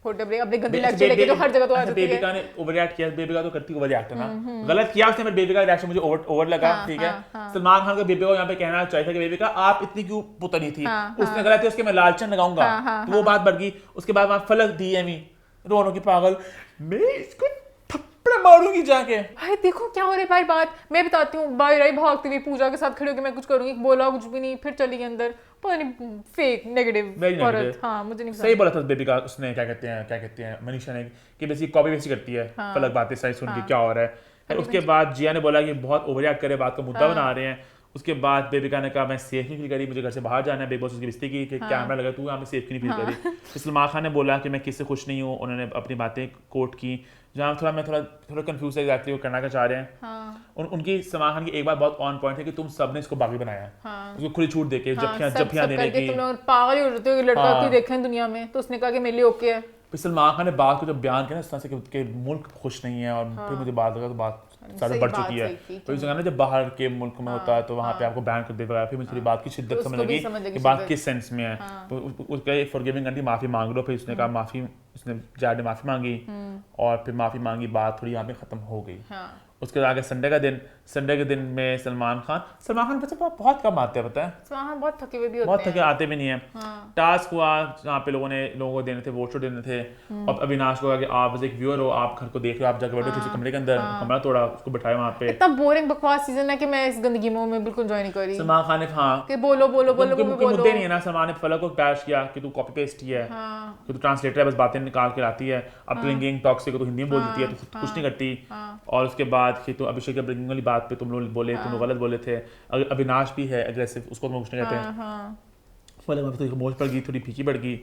फोटो ब्रेक, अपने गंदी लेक्चर लेके जो हर जगह तो आ जाती है। बेबिका ने ओवर रिएक्ट किया, बेबिका तो करती ओवर रिएक्ट है ना, गलत किया उसने। बेबिका का रिएक्शन मुझे ओवर लगा, ठीक है। सलमान खान को बेबिका को यहाँ पे कहना चाहिए था कि बेबिका आप इतनी क्यों पुतनी थी, उसने गलत है, उसके मैं लालचन लगाऊंगा, तो वो बात बढ़ गई। उसके बाद वहां फलक दी एमी रोनो की पागल, मैं इसको थप्पड़ मारूंगी जाके। भाई देखो क्या हो रहा है भाई, बात मैं बताती हूँ। बाई राई भागती हुई पूजा के साथ खड़े होकर मैं कुछ करूंगी, बोला कुछ भी नहीं, फिर चली गई अंदर, पता नहीं फेक नेगेटिव औरत। हाँ मुझे नहीं सही बोला था बेबिका, उसने क्या कहते हैं मनीषा ने कि बेसिक कॉपी वेस्ट करती है, फलक बातें सही सुन के क्या हो रहा है। उसके बाद जिया ने बोला कि बहुत ओवर रिएक्ट करे, बात का मुद्दा बना रहे हैं। उसके बाद बेबिका ने कहा मैं सेफ नहीं फील करी, मुझे घर से बाहर जाना है। बिग बॉस उसकी बेइज्जती की कि कैमरा लगा, तू यहाँ पे सेफ नहीं फील करी। सलमान खान ने बोला कि मैं किससे खुश नहीं हूँ, उन्होंने अपनी बातें कोट की, जहाँ मैं थोड़ा कंफ्यूज है एग्जैक्टली वो करना क्या चाह रहे हैं। उनकी सलमान खान की एक बात बहुत ऑन पॉइंट है कि तुम सबने इसको बागी बनाया, उसको खुली छूट देके जफ्फियां देने की, तुम लोग पागल हो जाते हो लड़का कोई देखे दुनिया में, तो उसने कहा कि मेरे लिए ओके है। फिर सलमान खान ने बात को जब बयान किया ना इस तरह से कि मुल्क खुश नहीं है, और फिर मुझे बात लगा तो बात ज़्यादा बढ़ चुकी है। तो इस जगह ना जब बाहर के मुल्क में होता है तो वहाँ पे आपको बैन कर देगा। फिर मुझे थोड़ी बात की शिद्दत समझ लगी कि बात किस सेंस में है। तो उसका फॉरगिविंग करनी, माफ़ी मांग लो। फिर उसने कहा माफ़ी, उसने जैड ने माफ़ी मांगी और फिर माफ़ी मांगी, बात थोड़ी यहाँ पे ख़त्म हो गई। उसके आगे संडे के दिन में सलमान खान वैसे बहुत कम आते हैं, पता है सलमान खान बहुत थके हुए भी होते हैं, बहुत थके आते भी नहीं है। टास्क हुआ जहाँ पे लोगों को देने थे, वोट शो देने थे। अब अविनाश को कहा कि आप बस एक व्यूअर हो, आप घर को देख रहे हो, आप जाकर बैठो किसी कमरे के अंदर, कमरा तोड़ा, उसको बैठाया वहाँ पे। इतना बोरिंग बकवास सीजन है कि मैं इस गंदगी में बिल्कुल ज्वाइन नहीं कर रही। सलमान खान ने कि बोलो मुद्दे नहीं है ना। सलमान ने फलक को बैश किया कि तू कॉपी पेस्ट ही है, कि तू ट्रांसलेटर है, बस बातें निकाल के लाती है। अब तो लिंकिंग टॉक्सिक को तो हिंदी में बोल देती है, तो कुछ नहीं करती। और उसके बाद कि तो अभिषेक ब्रिंगिंग वाली बात पे तुम लोग बोले, तुम लोग गलत बोले थे। अविनाश भी है एग्रेसिव, उसको तुम कुछ नहीं कहते। पहले वहाँ पे मोच पड़ गई, थोड़ी फीकी पड़ गई।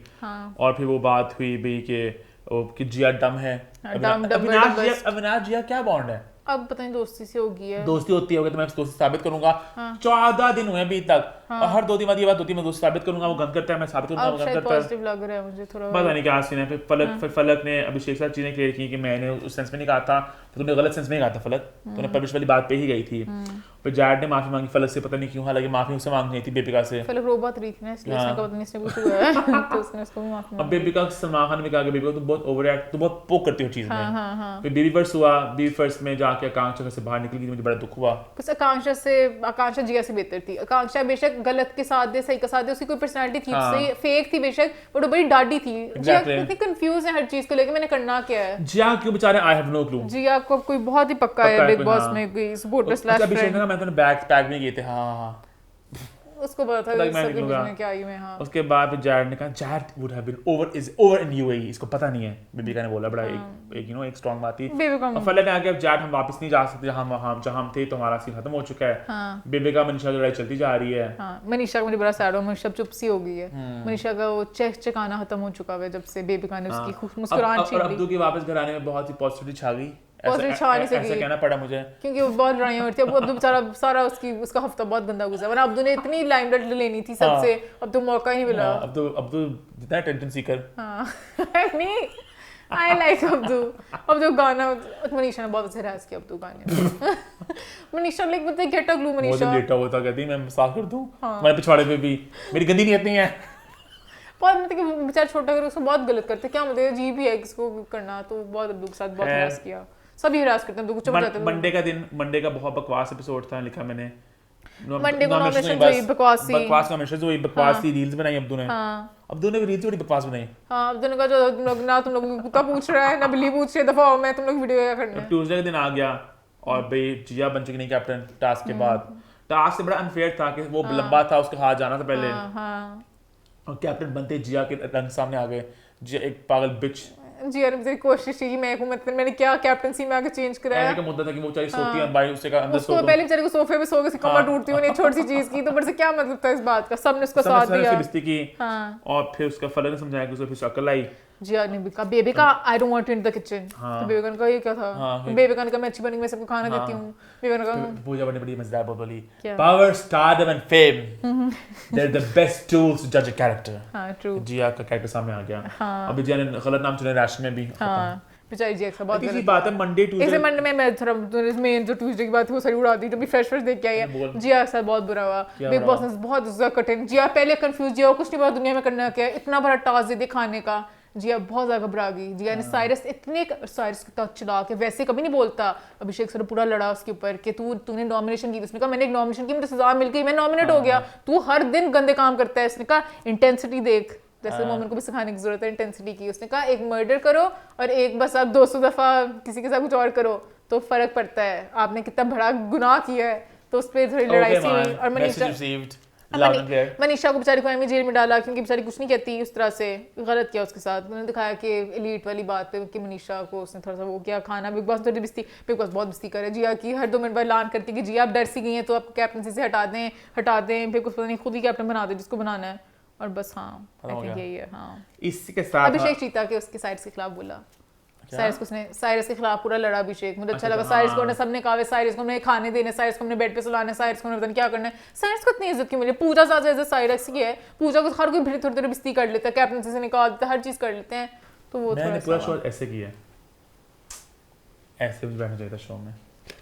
और फिर वो बात हुई भी कि जिया डम है। अविनाश जिया क्या बॉन्ड है? अब पता नहीं दोस्ती से होगी है, दोस्ती होती है तो मैं दोस्ती साबित करूंगा। 14 दिन हुए अभी तक, और हर 2 दिन बाद ये बात होती है मैं दोस्ती साबित करूंगा, वो गंद करता है, मैं साबित करूंगा, वो गंद करता है। पॉजिटिव लग रहा है मुझे थोड़ा, पता नहीं क्या सीन है। फिर फलक ने अभिषेक साथ चीजें क्लियर की कि मैंने उस सेंस में नहीं कहा था, तो तुमने गलत सेंस में नहीं कहा था फलक, तूने पब्लिश वाली बात पे ही गई थी। फिर जैड ने माफी मांगी फलक से, पता नहीं क्यों, हालांकि माफी उससे मांगनी थी बेबिका से। फलक रो बात रही थी ना, इसलिए उसने कहा इसने कुछ हुआ है तो उसने उसको भी माफी मांगी। अब बेबिका सलमान खान ने कहा कि बेबिका तुम बहुत ओवर एक्ट, तुम बहुत पोक करती हो चीज में। फिर बेबी फर्स्ट हुआ, बेबी फर्स्ट में जाके आकांक्षा से बाहर निकली, मुझे बड़ा दुख हुआ। कुछ आकांक्षा जिया से बेहतर थी। आकांक्षा बेशक गलत के साथ दे, सही के साथ दे, उसकी कोई पर्सनालिटी थी, सही फेक थी बेशक, बट वो बड़ी डाडी थी। जिया कितनी कंफ्यूज है हर चीज को लेके, मैंने करना क्या है। जिया क्यों बेचारे, आई हैव नो क्लू। जिया को कोई बहुत ही पक्का है बिग बॉस में कोई सपोर्टर स्लैश फ्रेंड। मैं तो बैग में गए थे। हां उसको पता था सबके बीच में क्या आई में। हाँ उसके बाद जैड ने कहा Zaid would have been over in UAE, इसको पता नहीं है। बेबिका ने बोला, बड़ा एक एक स्ट्रांग बात थी। और फलक ने आके अब जैड हम वापस नहीं जा सकते जहां हम थे, तो हमारा सीन खत्म हो चुका है। बेबिका मनीषा की लड़ाई चलती जा रही है। मनीषा को मुझे बड़ा सैड हो, मनीषा चुप सी हो गई है। मनीषा का वो चहचहाना खत्म हो चुका है जब से बेबिका ने उसकी मुस्कुराहट छीन ली। अब्दू की वापस घर आने में बहुत ही पॉजिटिविटी छा गई। ऐसा कहना पड़ा मुझे, क्योंकि वो बहुत लड़ाइयाँ होती है। अब्दू बेचारा सारा उसका हफ्ता बहुत गंदा गुजरा, वरना अब्दू ने इतनी लाइमलाइट लेनी थी सबसे, अब्दू मौका ही नहीं मिला। अब्दू जितना अटेंशन सीकर। नहीं, आई लाइक अब्दू गाना। मनीषा ने बहुत अच्छा रियाज किया अब्दू गाने। मनीषा लाइक मतलब गेट अ ग्लू। मनीषा लेटा होता कहती मैं मसाज कर दूं मेरे पिछवाड़े पे भी, मेरी गंदी नीयत नहीं है। बहुत मतलब कि बेचारा छोटा कर उसको बहुत गलत करते, क्या मतलब अजीब ही है किसको करना। तो बहुत अब्दू के साथ बहुत रियाज किया, सभी हरास करते हैं। तो कुछ जाते हैं। मंडे का बहुत बकवास एपिसोड था, लिखा मैंने। मंडे को नॉमिनेशन हुई, बकवास नॉमिनेशन हुई, बकवास सी रील्स बनाई अब्दू ने। अब्दू ने भी रील्स बड़ी बकवास बनाई। हां अब्दू ने कहा जो तुम लोग ना, तुम लोग कुत्ता पूछ रहा है ना बिल्ली पूछ रही है, दफा हो, मैं तुम लोग वीडियो क्या करना है। ट्यूसडे के दिन आ गया और भाई जिया बन चुकी नहीं कैप्टन टास्क के बाद। टास्क से बड़ा अनफेयर था कि वो लंबा था, उसके हाथ जाना था पहले, और कैप्टन बनते जिया के रंग सामने आ गए। जिया एक पागल बिच जी यार मेरी कोशिश थी कि मैं हूं, मतलब मैंने क्या कैप्टनसी में आके चेंज कराया। पहले का मुद्दा था कि वो बेचारी सोती है भाई, उससे का अंदर उसको पहले बेचारे को सोफे पे सो के कमर टूटती हुई नहीं, छोटी सी चीज की, तो बट से क्या मतलब था इस बात का, सबने उसका साथ दिया। बिस्ती की। हाँ। और फिर उसका फलक ने समझाया कि उसे फिर अकल आई। जी यार ने भी कहा बेबी का I don't want to in the kitchen, तो बेबी का ये क्या था, बेबी का मैं अच्छी बनी, मैं सबको खाना देती हूँ। बेबी का पूजा बड़ी मजेदार बात बोली, power, stardom and fame, they are the best tools to जज अ कैरेक्टर। हां ट्रू, जिया का कैरेक्टर सामने आ गया। अभी जिया ने गलत नाम चुना राशन में भी। हां बेचारी जी का बहुत गलत बात है। मंडे ट्यूसडे इसे मंडे में मैं थोड़ा मेन जो ट्यूसडे की बात है वो सारी उड़ा दी, जब भी फ्रेश देख के आई है। जिया के साथ बहुत बुरा हुआ, बिग बॉस ने बहुत ज्यादा कठिन, जिया पहले कंफ्यूज, जिया कुछ नहीं पता दुनिया में करना क्या है, इतना बड़ा टास्क दे दे खाने का, जिया बहुत ज्यादा घबरा गई। जिया ने साइरस के टच चला के, वैसे कभी नहीं बोलता, अभिषेक सर पूरा लड़ा उसके ऊपर कि तूने नॉमिनेशन की, उसने कहा मैंने एक नॉमिनेशन की, मुझे सजा मिल गई, मैं नॉमिनेट हो गया, तू हर दिन गंदे काम करता है। उसने कहा इंटेंसिटी देख, जैसे मोमेंट को भी सिखाने की जरूरत है इंटेंसिटी की। उसने कहा एक मर्डर करो और एक बस आप 200 दफा किसी के साथ कुछ और करो तो फर्क पड़ता है, आपने कितना बड़ा गुनाह किया है। तो उस पर थोड़ी लड़ाई सी हुई। और मनीषा को बेचारी को एमी जेल में डाला क्योंकि बेचारी कुछ नहीं कहती, उस तरह से गलत किया उसके साथ। उन्होंने दिखाया कि एलीट वाली बात है कि मनीषा को उसने थोड़ा सा वो किया खाना। बिग बॉस थोड़ी बिस्ती, बिग बॉस बहुत बिस्ती करे जिया की, हर 2 मिनट बाद ऐलान करती कि जी आप डर सी गई हैं तो आप कैप्टनसी से हटा दें, फिर कुछ पता नहीं खुद ही कैप्टन बना दे जिसको बनाना है। और बस हाँ आई थिंक यही है। हाँ इसी के साथ अभिषेक चीता के उसके साइड्स के खिलाफ बोला, साइरस के खिलाफ पूरा लड़ा अभिषेक। मुझे अच्छा लगा साइरस को सबने कहा साइरस को हमने खाने देने, साइरस को हमने बेड पे सुलाना, साइरस को पता नहीं क्या करना है। साइरस को इतनी इज्जत क्यों मिली? पूजा ज्यादा इज्जत साइरस की है, पूजा को हर कोई थोड़ी थोड़ी बिस्ती कर लेता है, कैप्टनसी से निकाल देता है, हर चीज कर लेते हैं। तो वो मैंने पूरा शो ऐसे किया, ऐसे भी बैठना चाहिए था शो में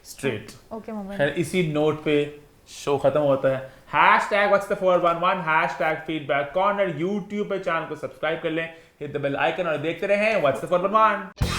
स्ट्रेट। Okay moment. खैर इसी नोट पे शो खत्म होता है। #What'sThe411 #feedback corner YouTube पे चैनल को सब्सक्राइब कर लें, हिट द बेल आइकन और देखते रहें What's the 411।